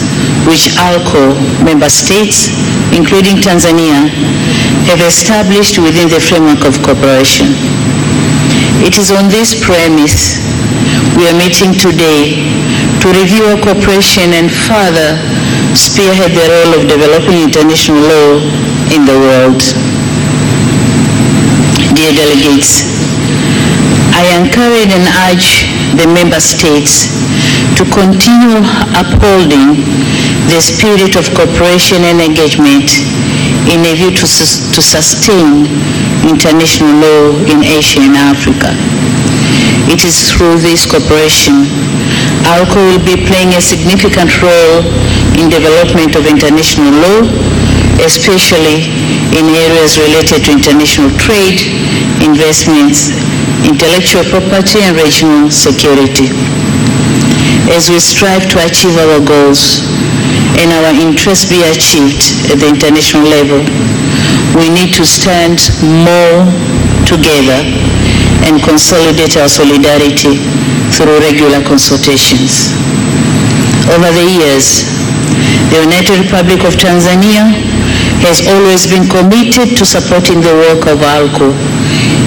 G: which ALCO member states, including Tanzania, have established within the framework of cooperation. It is on this premise we are meeting today to review our cooperation and further spearhead the role of developing international law in the world. Dear delegates, I encourage and urge the member states to continue upholding the spirit of cooperation and engagement in a view to sustain international law in Asia and Africa. It is through this cooperation ALCO will be playing a significant role in development of international law, especially in areas related to international trade, investments, intellectual property, and regional security. As we strive to achieve our goals and our interests be achieved at the international level, we need to stand more together and consolidate our solidarity through regular consultations. Over the years, the United Republic of Tanzania has always been committed to supporting the work of ALCO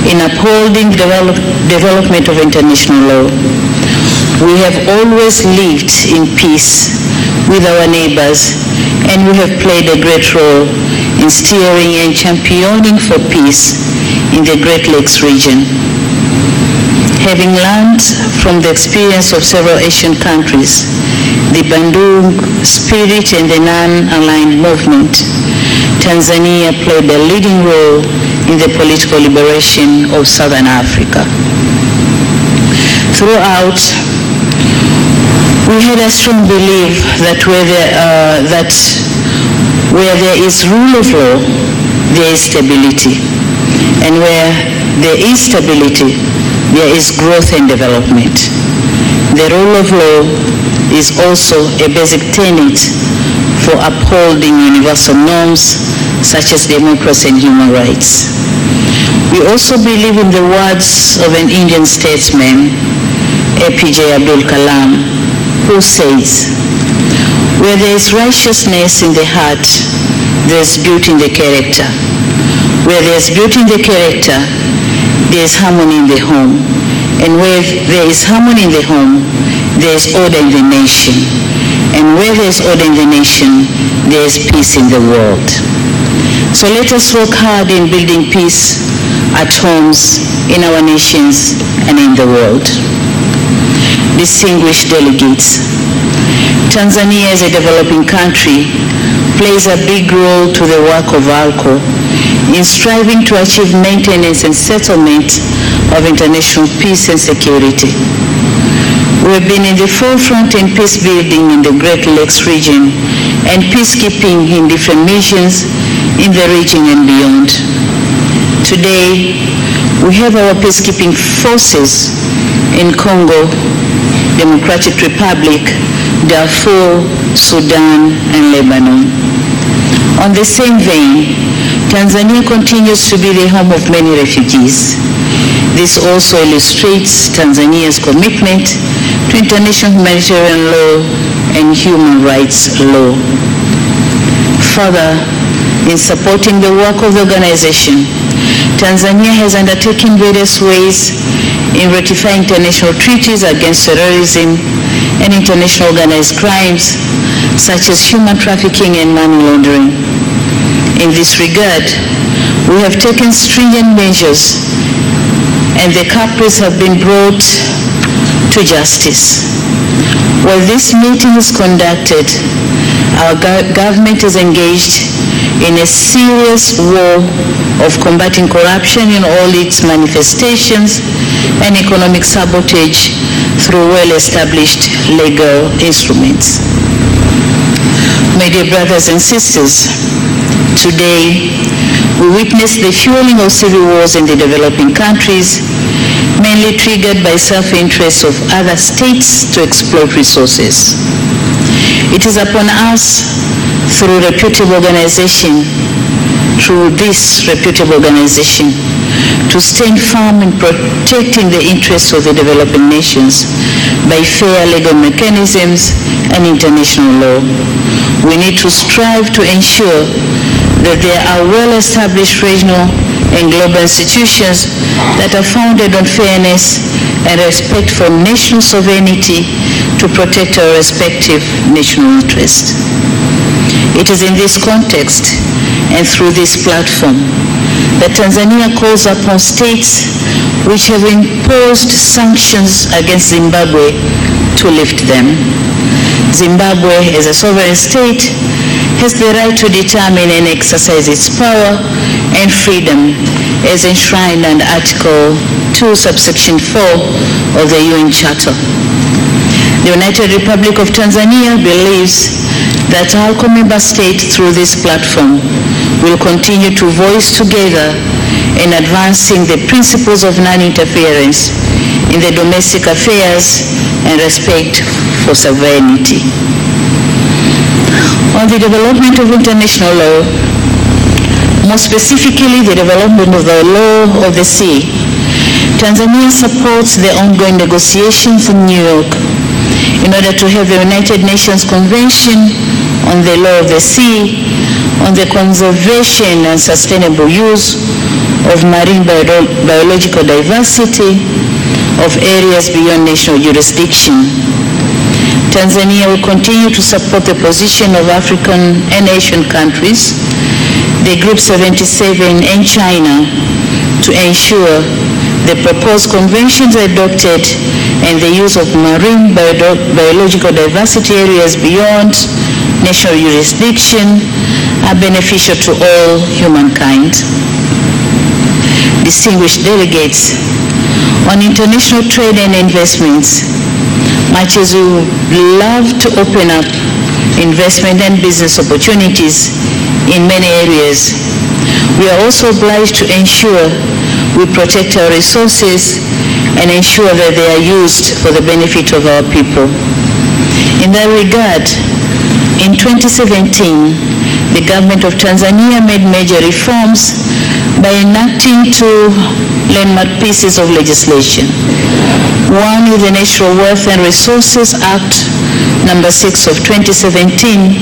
G: in upholding development of international law. We have always lived in peace with our neighbors, and we have played a great role in steering and championing for peace in the Great Lakes region. Having learned from the experience of several Asian countries, the Bandung spirit and the non-aligned movement, Tanzania played a leading role in the political liberation of Southern Africa. Throughout, we had a strong belief that where there is rule of law, there is stability. And where there is stability, there is growth and development. The rule of law is also a basic tenet for upholding universal norms such as democracy and human rights. We also believe in the words of an Indian statesman, APJ Abdul Kalam, who says, "Where there is righteousness in the heart, there is beauty in the character. Where there is beauty in the character, there is harmony in the home. And where there is harmony in the home, there is order in the nation. And where there is order in the nation, there is peace in the world." So let us work hard in building peace at homes, in our nations, and in the world. Distinguished delegates, Tanzania as a developing country plays a big role to the work of ALCO in striving to achieve maintenance and settlement of international peace and security. We have been in the forefront in peace building in the Great Lakes region and peacekeeping in different missions in the region and beyond. Today, we have our peacekeeping forces in Congo, Democratic Republic, Darfur, Sudan, and Lebanon. On the same vein, Tanzania continues to be the home of many refugees. This also illustrates Tanzania's commitment to international humanitarian law and human rights law. Further, in supporting the work of the organization, Tanzania has undertaken various ways in ratifying international treaties against terrorism and international organized crimes, such as human trafficking and money laundering. In this regard, we have taken stringent measures, and the culprits have been brought to justice. While this meeting is conducted, our government is engaged in a serious war of combating corruption in all its manifestations and economic sabotage through well-established legal instruments. My dear brothers and sisters, today we witness the fueling of civil wars in the developing countries, mainly triggered by self-interest of other states to exploit resources. It is upon us, through reputable organizations through this reputable organization to stand firm in protecting the interests of the developing nations by fair legal mechanisms and international law. We need to strive to ensure that there are well-established regional and global institutions that are founded on fairness and respect for national sovereignty to protect our respective national interests. It is in this context and through this platform that Tanzania calls upon states which have imposed sanctions against Zimbabwe to lift them. Zimbabwe, as a sovereign state, has the right to determine and exercise its power and freedom as enshrined under Article 2, subsection 4 of the UN Charter. The United Republic of Tanzania believes that our member state through this platform will continue to voice together in advancing the principles of non-interference in the domestic affairs and respect for sovereignty. On the development of international law, more specifically the development of the law of the sea, Tanzania supports the ongoing negotiations in New York in order to have the United Nations Convention on the Law of the Sea, on the conservation and sustainable use of marine biological diversity of areas beyond national jurisdiction. Tanzania will continue to support the position of African and Asian countries, the Group 77 and China, to ensure the proposed conventions adopted and the use of marine biological diversity areas beyond national jurisdiction are beneficial to all humankind. Distinguished delegates, on international trade and investments, much as we would love to open up investment and business opportunities in many areas, we are also obliged to ensure we protect our resources and ensure that they are used for the benefit of our people. In that regard, in 2017, the government of Tanzania made major reforms by enacting two landmark pieces of legislation. One is the Natural Wealth and Resources Act number 6 of 2017,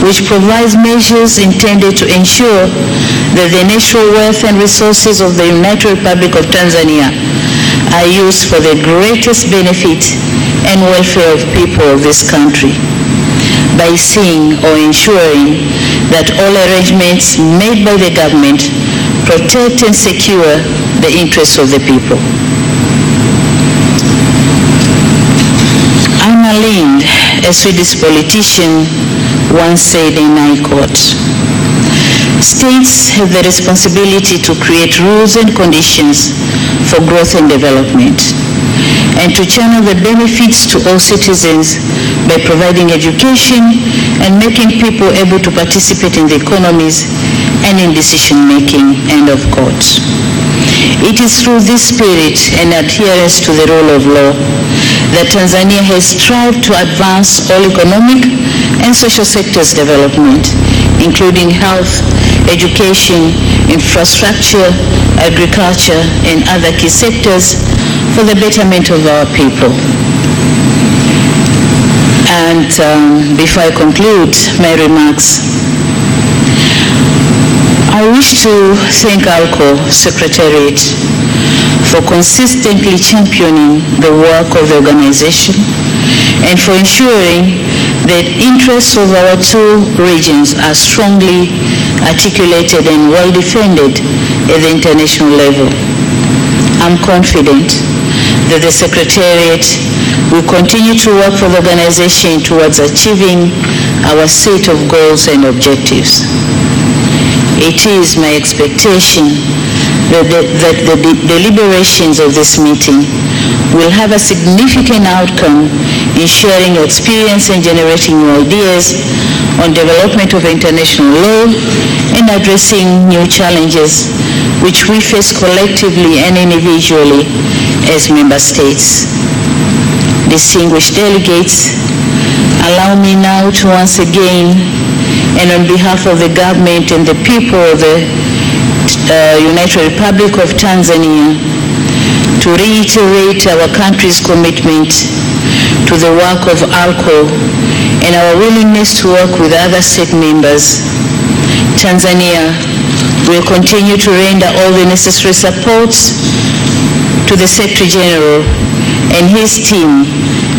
G: which provides measures intended to ensure that the natural wealth and resources of the United Republic of Tanzania are used for the greatest benefit and welfare of people of this country, by seeing or ensuring that all arrangements made by the government protect and secure the interests of the people. Anna Lindh, a Swedish politician, once said, and I quote, "States have the responsibility to create rules and conditions for growth and development, and to channel the benefits to all citizens by providing education and making people able to participate in the economies and in decision-making," end of quote. It is through this spirit and adherence to the rule of law that Tanzania has strived to advance all economic and social sectors development, including health, education, infrastructure, agriculture, and other key sectors for the betterment of our people. And before I conclude my remarks, I wish to thank ALCO Secretariat for consistently championing the work of the organization and for ensuring that interests of our two regions are strongly articulated and well defended at the international level. I'm confident that the Secretariat will continue to work for the organization towards achieving our set of goals and objectives. It is my expectation that the deliberations of this meeting will have a significant outcome in sharing experience and generating new ideas on development of international law and addressing new challenges which we face collectively and individually as member states. Distinguished delegates, allow me now to once again and on behalf of the government and the people of the United Republic of Tanzania, to reiterate our country's commitment to the work of ALCO and our willingness to work with other state members, Tanzania will continue to render all the necessary supports to the Secretary General and his team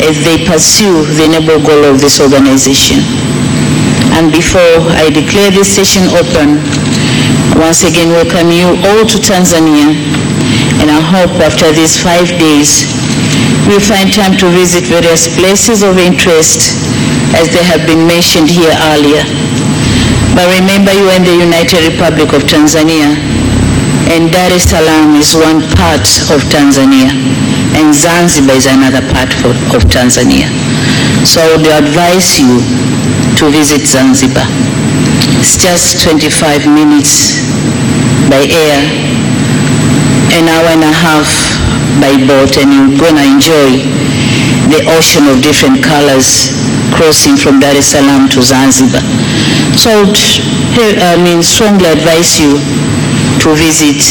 G: as they pursue the noble goal of this organization. And before I declare this session open, once again welcome you all to Tanzania, and I hope after these 5 days we'll find time to visit various places of interest as they have been mentioned here earlier. But remember, you are in the United Republic of Tanzania, and Dar es Salaam is one part of Tanzania, and Zanzibar is another part of Tanzania. So I would advise you to visit Zanzibar. It's just 25 minutes by air, an hour and a half by boat, and you're going to enjoy the ocean of different colors crossing from Dar es Salaam to Zanzibar. So I strongly advise you to visit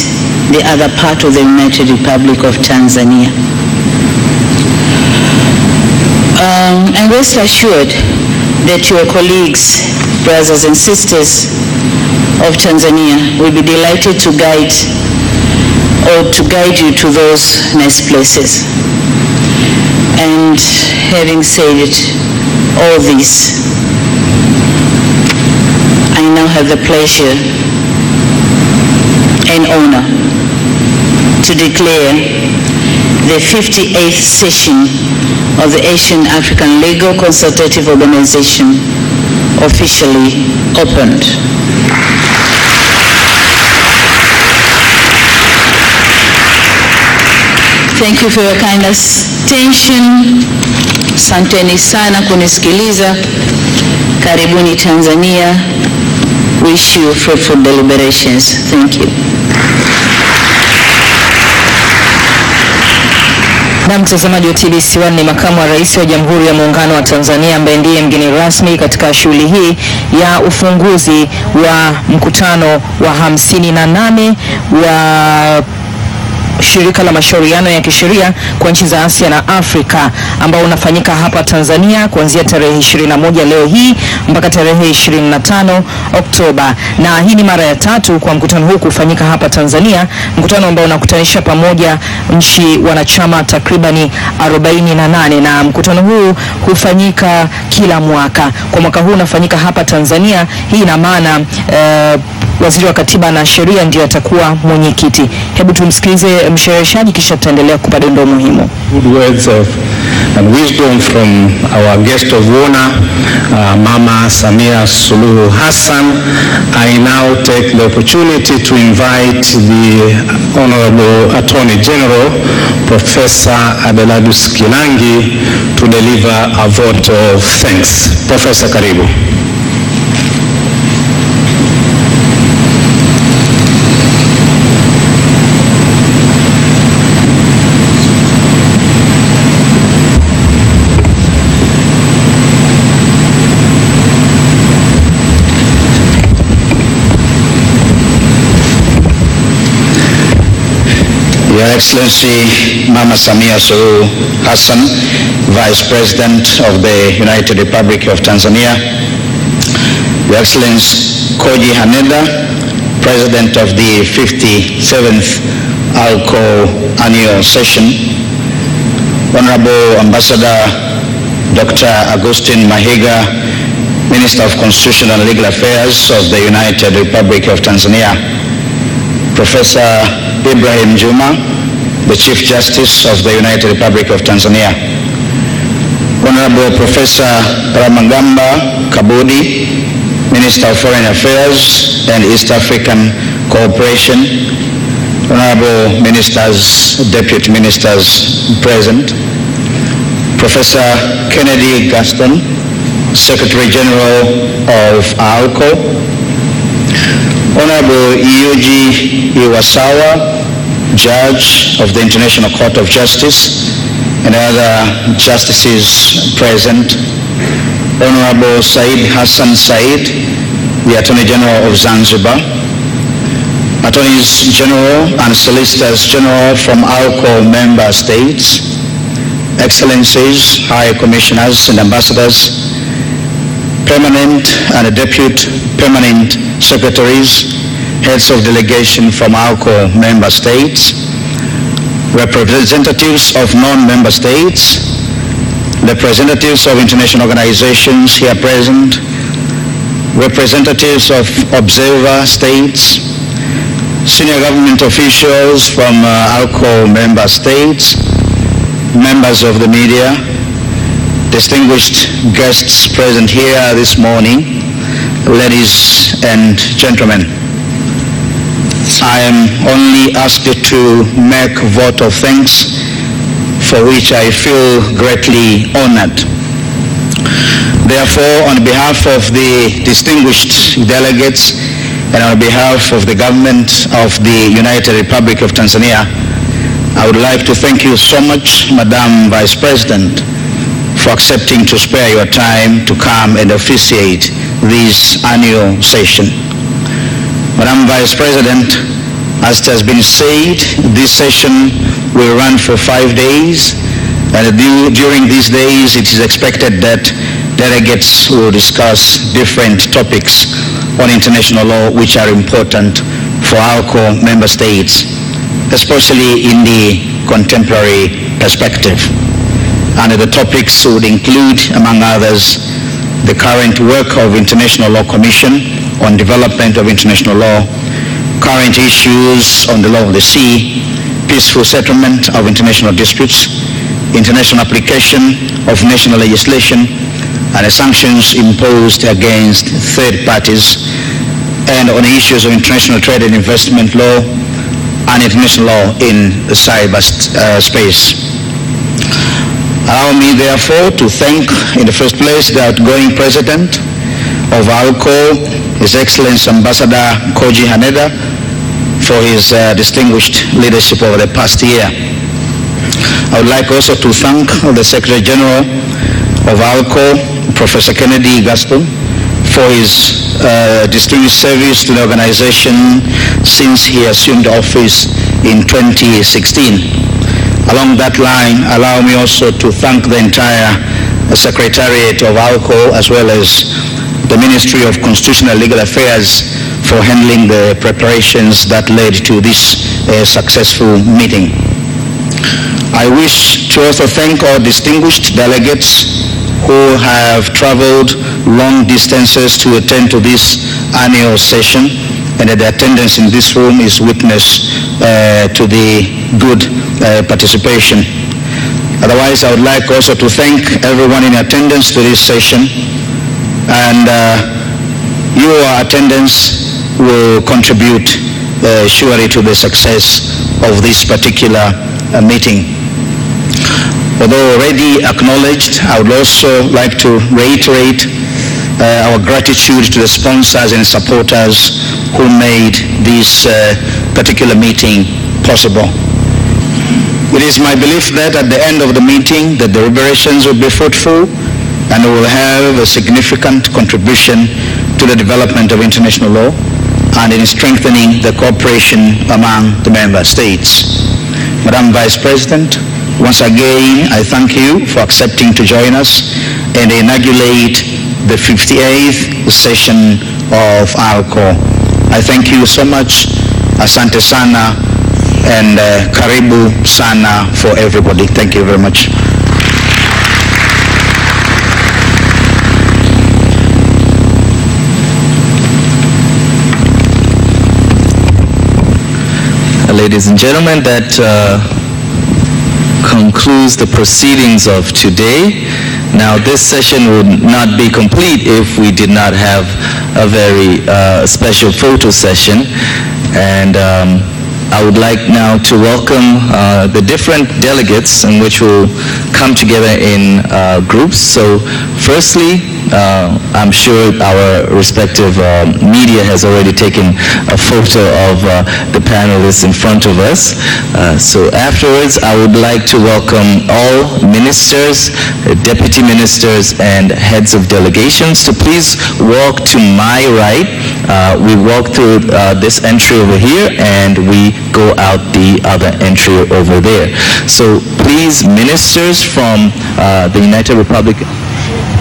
G: the other part of the United Republic of Tanzania. And rest assured that your colleagues, brothers and sisters of Tanzania will be delighted to guide you to those nice places. And having said all this, I now have the pleasure and honor to declare the 58th session of the Asian African Legal Consultative Organization officially opened. Thank you for your kind attention. Asanteni sana kunisikiliza. Karibuni Tanzania. Wish you fruitful deliberations. Thank you.
B: Na mtazamaji wa TBC1, ni makamu wa rais wa Jamhuri ya Muungano wa Tanzania ambaye ndiye mgeni rasmi katika shughuli hii ya ufunguzi wa mkutano wa 58 wa shirika la mashauriano ya kisheria kwa nchi za Asia na Afrika, ambao unafanyika hapa Tanzania kuanzia tarehe 21 leo hii mpaka tarehe 25 Oktoba. Na hii ni mara ya 3 kwa mkutano huu kufanyika hapa Tanzania, mkutano ambao unakutanisha pamoja nchi wanachama takribani 48, na mkutano huu hufanyika kila mwaka. Kwa mwaka huu unafanyika hapa Tanzania. Hii ina maana Waziri wa Katiba na Sheria ndiye atakuwa mwenyekiti. Hebu tumsikilize mshereheshaji, kisha tutaendelea kupata dondoo muhimu.
C: Good words of and wisdom from our guest of honor, Mama Samia Suluhu Hassan. I now take the opportunity to invite the Honorable Attorney General, Professor Abelardus Kilangi, to deliver a vote of thanks. Professor, karibu.
H: Your Excellency Mama Samia Suluhu Hassan, Vice President of the United Republic of Tanzania, Your Excellency Koji Haneda, President of the 57th ALCO Annual Session, Honorable Ambassador Dr. Augustine Mahiga, Minister of Constitutional and Legal Affairs of the United Republic of Tanzania, Professor Ibrahim Juma, the Chief Justice of the United Republic of Tanzania, Honorable Professor Ramagamba Kabudi, Minister of Foreign Affairs and East African Cooperation, Honorable Ministers, Deputy Ministers present, Professor Kennedy Gaston, Secretary General of ALCO, Honorable Yuji Iwasawa, Judge of the International Court of Justice, and other justices present, Honorable Said Hassan Said, the Attorney General of Zanzibar, Attorneys General and Solicitors General from ALCO member states, Excellencies, High Commissioners and Ambassadors, Permanent and Deputy Permanent Secretaries, Heads of Delegation from ALCO member states, representatives of non-member states, representatives of international organizations here present, representatives of observer states, senior government officials from ALCO member states, members of the media, distinguished guests present here this morning, ladies and gentlemen. I am only asked to make a vote of thanks for which I feel greatly honored. Therefore, on behalf of the distinguished delegates and on behalf of the government of the United Republic of Tanzania, I would like to thank you so much, Madam Vice President, for accepting to spare your time to come and officiate this annual session. Madam Vice President, as it has been said, this session will run for 5 days, and during these days it is expected that delegates will discuss different topics on international law which are important for ALCO member states, especially in the contemporary perspective. And the topics would include, among others, the current work of International Law Commission on development of international law, current issues on the law of the sea, peaceful settlement of international disputes, international application of national legislation, and the sanctions imposed against third parties, and on issues of international trade and investment law and international law in the cyberspace. Allow me, therefore, to thank, in the first place, the outgoing president of ALCO, His Excellency Ambassador Koji Haneda, for his distinguished leadership over the past year. I would like also to thank the Secretary General of ALCO, Professor Kennedy Gaston, for his distinguished service to the organization since he assumed office in 2016. Along that line, allow me also to thank the entire Secretariat of ALCO as well as the Ministry of Constitutional and Legal Affairs for handling the preparations that led to this successful meeting. I wish to also thank our distinguished delegates who have traveled long distances to attend to this annual session, and that the attendance in this room is witness to the good participation. Otherwise, I would like also to thank everyone in attendance to this session, and your attendance will contribute surely to the success of this particular meeting. Although already acknowledged, I would also like to reiterate our gratitude to the sponsors and supporters who made this particular meeting possible. It is my belief that at the end of the meeting, the deliberations will be fruitful and will have a significant contribution to the development of international law and in strengthening the cooperation among the member states. Madam Vice President, once again, I thank you for accepting to join us and inaugurate the 58th session of ALCO. I thank you so much. Asante sana and karibu sana for everybody. Thank you very much.
I: Ladies and gentlemen, that concludes the proceedings of today. Now, this session would not be complete if we did not have a very special photo session, and I would like now to welcome the different delegates in which will come together in groups. So firstly, I'm sure our respective media has already taken a photo of the panelists in front of us. So afterwards, I would like to welcome all ministers, deputy ministers, and heads of delegations to please walk to my right. We walk through this entry over here, and we go out the other entry over there. So please, ministers from the United Republic.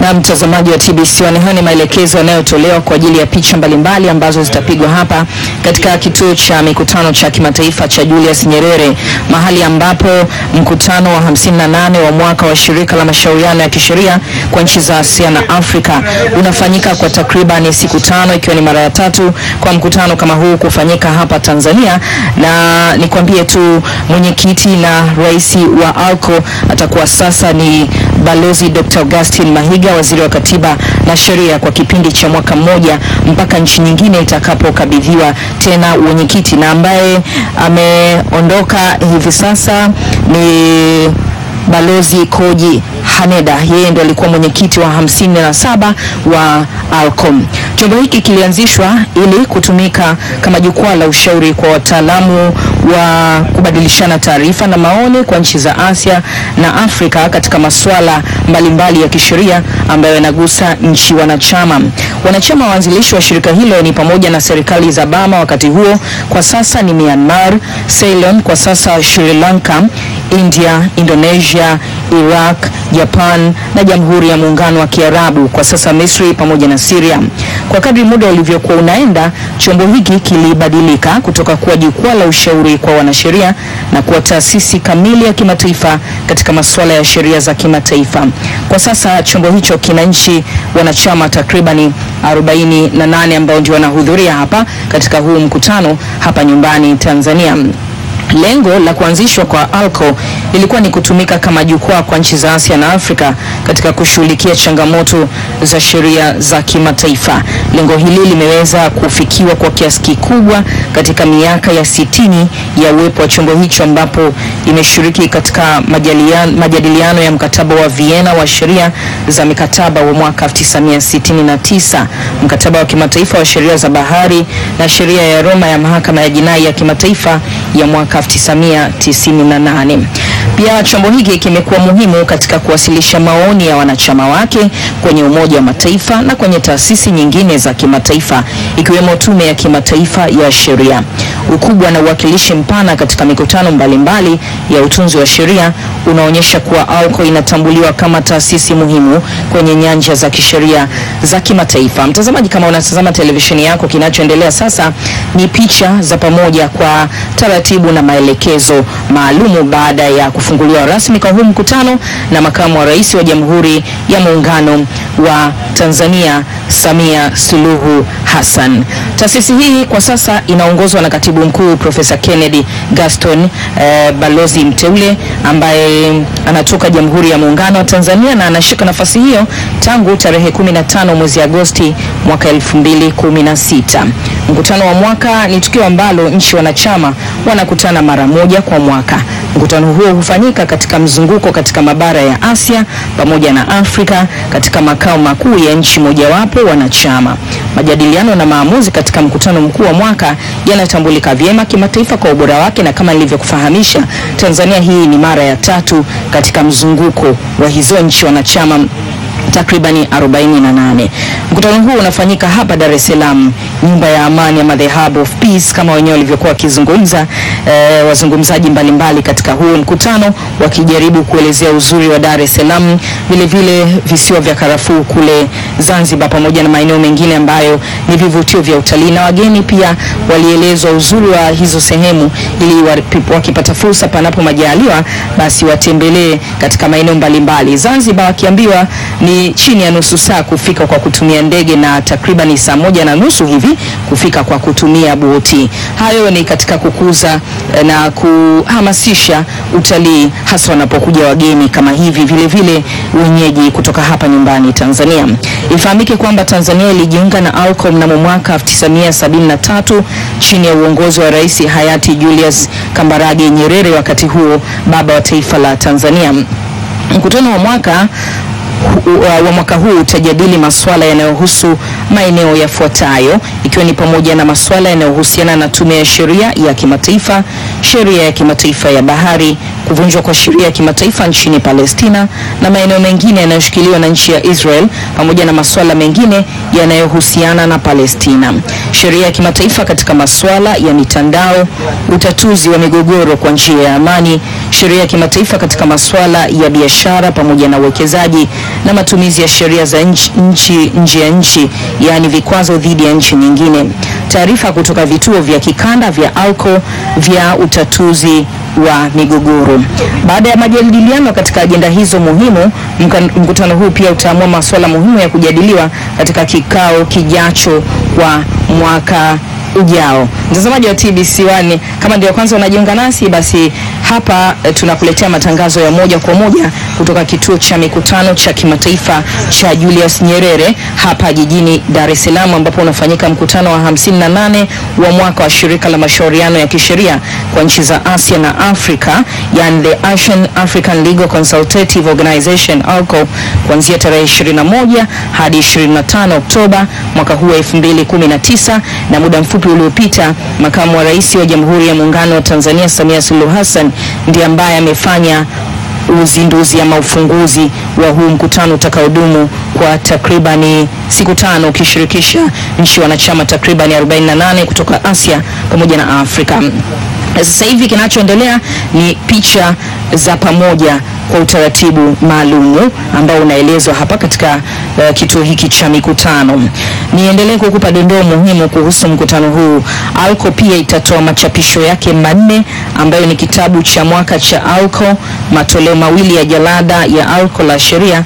B: Na mtazamaji wa TBC, haya ni maelekezo yanayotolewa kwa ajili ya picha mbalimbali ambazo zitapigwa hapa katika kituo cha mikutano cha kimataifa cha Julius Nyerere, mahali ambapo mkutano wa 58 wa mwaka wa shirika la mashauriano ya kisheria kwa nchi za Asia na Afrika unafanyika kwa takriban siku 5, ikiwa ni mara ya 3 kwa mkutano kama huu kufanyika hapa Tanzania. Na nikwambie tu mwenyekiti na rais wa ALCO atakuwa sasa ni Balozi Dr. Augustine Mahiga, waziri wa katiba na sheria, kwa kipindi cha mwaka mmoja mpaka nchi nyingine itakapokabidhiwa tena wenyekiti, na ambaye ameondoka hivi sasa ni Balozi Koji Haneda. Yeye ndo alikuwa mwenyekiti wa 57 wa ALCO. Chombo hiki kilianzishwa ili kutumika kama jukwaa la ushauri kwa wataalamu wa kubadilishana taarifa na maoni kwa nchi za Asia na Afrika katika masuala mbalimbali ya kisheria ambayo yanagusa nchi wanachama. Wanachama waanzilishi wa shirika hilo ni pamoja na serikali za Burma wakati huo, kwa sasa ni Myanmar, Ceylon, kwa sasa Sri Lanka, India, Indonesia, Iraq, Japan na Jamhuri ya Muungano wa Kiarabu, kwa sasa Misri pamoja na Syria. Kwa kadri muda ulivyokuwa unaenda, chombo hiki kilibadilika kutoka kuwa jukwaa la ushauri kwa wanasheria na kuwa taasisi kamili ya kimataifa katika masuala ya sheria za kimataifa. Kwa sasa chombo hicho kina nchi wanachama takribani 48 ambao ndio wanahudhuria hapa katika huu mkutano hapa nyumbani Tanzania. Lengo la kuanzishwa kwa ALCO ilikuwa ni kutumika kama jukwaa kwa nchi za Asia na Afrika katika kushughulikia changamoto za sheria za kimataifa. Lengo hili limeweza kufikiwa kwa kiasi kikubwa katika miaka ya 60 ya uwepo wa chombo hicho, ambapo imeshiriki katika majadiliano ya mkataba wa Vienna wa sheria za mikataba wa mwaka 1969, mkataba wa kimataifa wa sheria za bahari, na sheria ya Roma ya mahakama ya jinai ya kimataifa ya mwaka 1998. Pia chombo hiki kimekuwa muhimu katika kuwasilisha maoni ya wanachama wake kwenye Umoja wa Mataifa na kwenye taasisi nyingine za kimataifa, ikiwemo Tume ya Kimataifa ya Sheria. Ukubwa na uwakilishi mpana katika mikutano mbalimbali ya utunzi wa sheria unaonyesha kuwa ALCO inatambuliwa kama taasisi muhimu kwenye nyanja za kisheria za kimataifa. Mtazamaji, kama unatazama televisheni yako, kinachoendelea sasa ni picha za pamoja kwa taratibu na maelekezo maalumu baada ya kufunguliwa rasmi kwa huu mkutano na makamu wa rais wa Jamhuri ya Muungano wa Tanzania, Samia Suluhu Hassan. Taasisi hii kwa sasa inaongozwa na Katibu Mkuu Profesa Kennedy Gaston, balozi mteule ambaye anatoka Jamhuri ya Muungano wa Tanzania na anashika nafasi hiyo tangu tarehe 15 mwezi Agosti mwaka 2016. Mkutano wa mwaka ni tukio ambalo nchi wanachama wanakutana mara moja kwa mwaka. Mkutano huo hufanyika katika mzunguko katika mabara ya Asia pamoja na Afrika katika makao makuu ya nchi mojawapo wanachama. Majadiliano na maamuzi katika mkutano mkuu wa mwaka yanatambulika vyema kimataifa kwa ubora wake, na kama nilivyokufahamisha, Tanzania hii ni mara ya 3 katika mzunguko wa hizo nchi wanachama takribani 48. Mkutano huu unafanyika hapa Dar es Salaam, nyumba ya amani ama the Hub of Peace kama wenyewe walivyokuwa wakizungumza wazungumzaji mbalimbali katika huu mkutano, wakijaribu kuelezea uzuri wa Dar es Salaam, vile vile visiwa vya karafuu kule Zanzibar pamoja na maeneo mengine ambayo ni vivutio vya utalii, na wageni pia walielezwa uzuri wa hizo sehemu ili wakipata fursa panapo majaliwa basi watembelee katika maeneo mbalimbali. Zanzibar wakiambiwa ni ni chini ya nusu saa kufika kwa kutumia ndege na takriban saa 1:30 hivi kufika kwa kutumia boti. Hayo ni katika kukuza na kuhamasisha utalii hasa wanapokuja wageni kama hivi, vile vile wenyeji kutoka hapa nyumbani Tanzania. Ifahamike kwamba Tanzania ilijiunga na ALCO mnamo mwaka 1973 chini ya uongozi wa Rais hayati Julius Kambarage Nyerere, wakati huo baba wa taifa la Tanzania. Mkutano wa mwaka huu utajadili masuala yanayohusu maeneo yafuatayo, ikiwa ni pamoja na masuala yanayohusiana na tume ya sheria ya kimataifa, sheria ya kimataifa ya bahari, kuvunjwa kwa sheria ya kimataifa nchini Palestina na maeneo mengine yanayoshikiliwa na nchi ya Israel, pamoja na masuala mengine yanayohusiana na Palestina. Sheria ya kimataifa katika masuala ya mitandao, utatuzi wa migogoro kwa njia ya amani, sheria ya kimataifa katika masuala ya biashara pamoja na uwekezaji, na matumizi ya sheria za nchi nje ya nchi, yani vikwazo dhidi ya nchi nyingine. Taarifa kutoka vituo vya kikanda vya ALCO vya utatuzi wa migogoro. Baada ya majadiliano katika ajenda hizo muhimu, mkutano huu pia utaamua masuala muhimu ya kujadiliwa katika kikao kijacho kwa mwaka ujao. Mtazamaji wa TBC1, kama ndio kwanza unajiunga nasi, basi hapa tunakuletea matangazo ya moja kwa moja kutoka kituo cha mikutano cha kimataifa cha Julius Nyerere hapa jijini Dar es Salaam, ambapo unafanyika mkutano wa 58 wa mwaka wa shirika la mashauriano ya kisheria kwa nchi za Asia na Afrika, yani the Asian African Legal Consultative Organization ALCO, kuanzia tarehe 21 hadi 25 Oktoba mwaka huu 2019. Na muda mfupi uliopita, makamu wa rais wa Jamhuri ya Muungano wa Tanzania Samia Suluhu Hassan ndiye ambaye amefanya uzinduzi ama ufunguzi wa huu mkutano utakaodumu kwa takribani siku 5, ukishirikisha nchi wanachama takribani 48 kutoka Asia pamoja na Afrika. Sasa hivi kinachoendelea ni picha za pamoja kwa utaratibu maalumu ambao unaelezwa hapa katika kituo hiki cha mikutano. Niendelee kukupa dondoo muhimu kuhusu mkutano huu. ALCO pia itatoa machapisho yake manne, ambayo ni kitabu cha mwaka cha ALCO, matoleo mawili ya jalada ya ALCO la sheria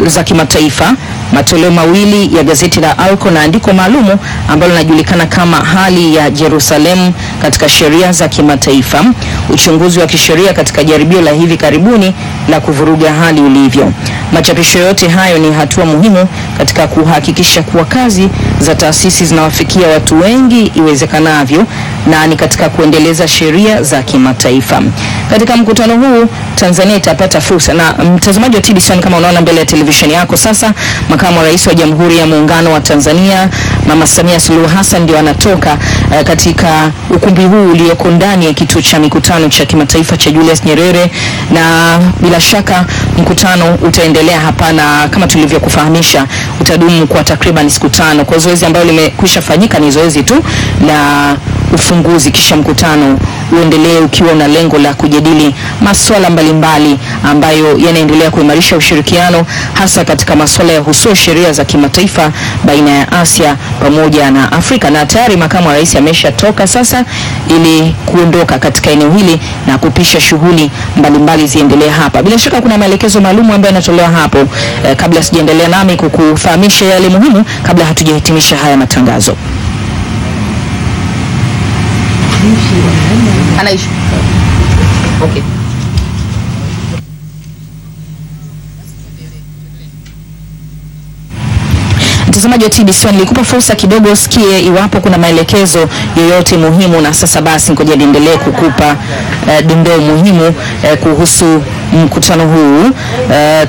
B: za kimataifa, matoleo mawili ya gazeti la ALCO na andiko maalumu ambalo linajulikana kama hali ya Jerusalem katika sheria za kimataifa, uchunguzi wa kisheria katika jaribio la hivi karibuni la kuvuruga hali ilivyo. Machapisho yote hayo ni hatua muhimu katika kuhakikisha kuwa kazi za taasisi zinawafikia watu wengi iwezekanavyo, na ni katika kuendeleza sheria za kimataifa. Katika mkutano huu Tanzania itapata fursa, na mtazamaji wa TBC1, kama unaona mbele ya televisheni yako sasa, makamu wa rais wa Jamhuri ya Muungano wa Tanzania Mama Samia Suluhu Hassan ndio anatoka katika ukumbi huu ulioko ndani ya kituo cha mikutano cha kimataifa cha Julius Nyerere, na bila shaka mkutano utaendelea hapa, na kama tulivyokufahamisha utadumu kwa takriban siku 5. Kwa zoezi ambalo limekwisha fanyika ni zoezi tu la ufunguzi, kisha mkutano uendelee ukiwa na lengo la kujadili masuala mbalimbali ambayo yanaendelea kuimarisha ushirikiano hasa katika masuala ya husuo sheria za kimataifa baina ya Asia pamoja na Afrika. Na tayari makamu wa rais ameshatoka sasa ili kuondoka katika eneo hili na kupisha shughuli mbalimbali ziendelee hapa. Bila shaka kuna maelekezo maalum ambayo yanatolewa hapo. Kabla sijaendelea nami kukufahamisha yale muhimu, kabla hatujahitimisha haya matangazo. Anaishi. Okay. Mtazamaji wa TBC1, nilikupa fursa kidogo usikie iwapo kuna maelekezo yoyote muhimu, na sasa basi ngoja niendelee kukupa dondoo muhimu kuhusu mkutano huu.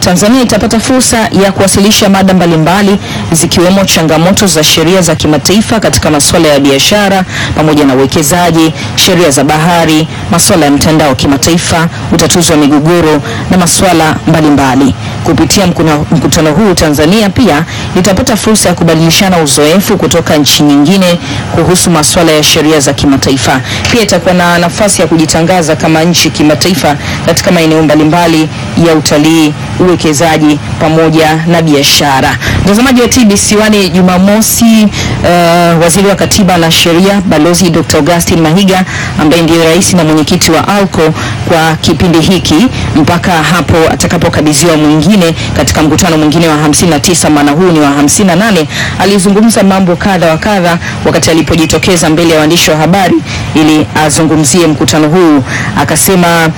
B: Tanzania itapata fursa ya kuwasilisha mada mbalimbali zikiwemo changamoto za sheria za kimataifa katika masuala ya biashara pamoja na uwekezaji, sheria za bahari, masuala ya mtandao kimataifa, utatuzi wa migogoro na masuala mbalimbali. Kupitia mkutano huu Tanzania pia itapata fursa ya kubadilishana uzoefu kutoka nchi nyingine kuhusu masuala ya sheria za kimataifa. Pia itakuwa na nafasi ya kujitangaza kama nchi kimataifa katika maeneo mbalimbali ya utalii, uwekezaji pamoja na biashara. Mtazamaji wa TBC1, Jumamosi, Waziri wa Katiba na Sheria Balozi Dr. Augustine Mahiga, ambaye ndiye rais na mwenyekiti wa ALCO kwa kipindi hiki mpaka hapo atakapokabidhiwa mwingine katika mkutano mwingine wa 59, maana huu ni wa 58, alizungumza mambo kadha wa kadha wakati alipojitokeza mbele ya waandishi wa habari ili azungumzie mkutano huu. Akasema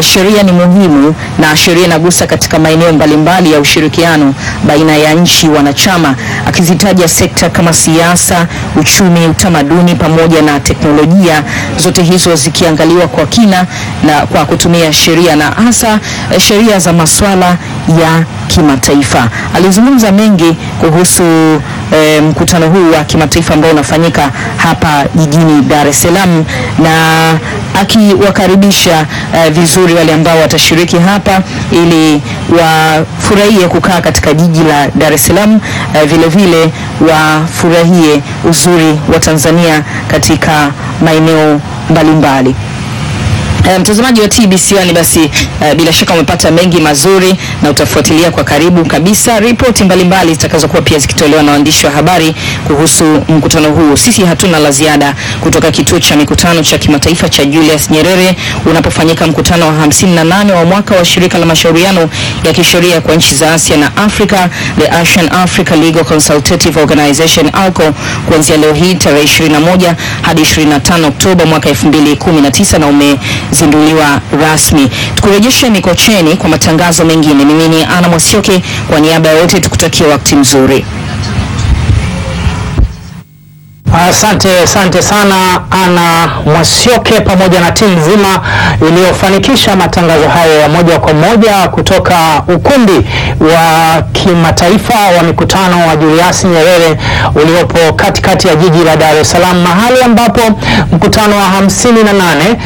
B: sheria ni muhimu na sheria inagusa katika maeneo mbalimbali ya ushirikiano baina ya nchi wanachama, akizitaja sekta kama siasa, uchumi, utamaduni pamoja na teknolojia, zote hizo zikiangaliwa kwa kina na kwa kutumia sheria na hasa sheria za masuala ya kimataifa. Alizungumza mengi kuhusu mkutano huu wa kimataifa ambao unafanyika hapa jijini Dar es Salaam, na akiwakaribisha vizuri wale ambao watashiriki hapa ili wafurahie kukaa katika jiji la Dar es Salaam, vile vile wafurahie uzuri wa Tanzania katika maeneo mbalimbali. Mtazamaji wa TBC1, basi bila shaka umepata mengi mazuri na utafuatilia kwa karibu kabisa ripoti mbalimbali zitakazokuwa pia zikitolewa na waandishi wa habari kuhusu mkutano huu. Sisi hatuna la ziada kutoka kituo cha mikutano cha kimataifa cha Julius Nyerere unapofanyika mkutano wa 58 wa mwaka wa shirika la mashauriano ya kisheria kwa nchi za Asia na Afrika, the Asian Africa Legal Consultative Organization ALCO, kuanzia leo hii tarehe 21 hadi 25 Oktoba mwaka 2019 na umezinduliwa rasmi. Tukurejeshe Mikocheni kwa matangazo mengine. Mimi ni Ana Mwasioke, kwa niaba ya wote tukutakia wakati mzuri.
J: Asante sana Ana Mwasioke pamoja na timu nzima iliyofanikisha matangazo hayo ya moja kwa moja kutoka ukumbi wa kimataifa wa mikutano wa Julius Nyerere uliopo katikati ya jiji la Dar es Salaam, mahali ambapo mkutano wa 58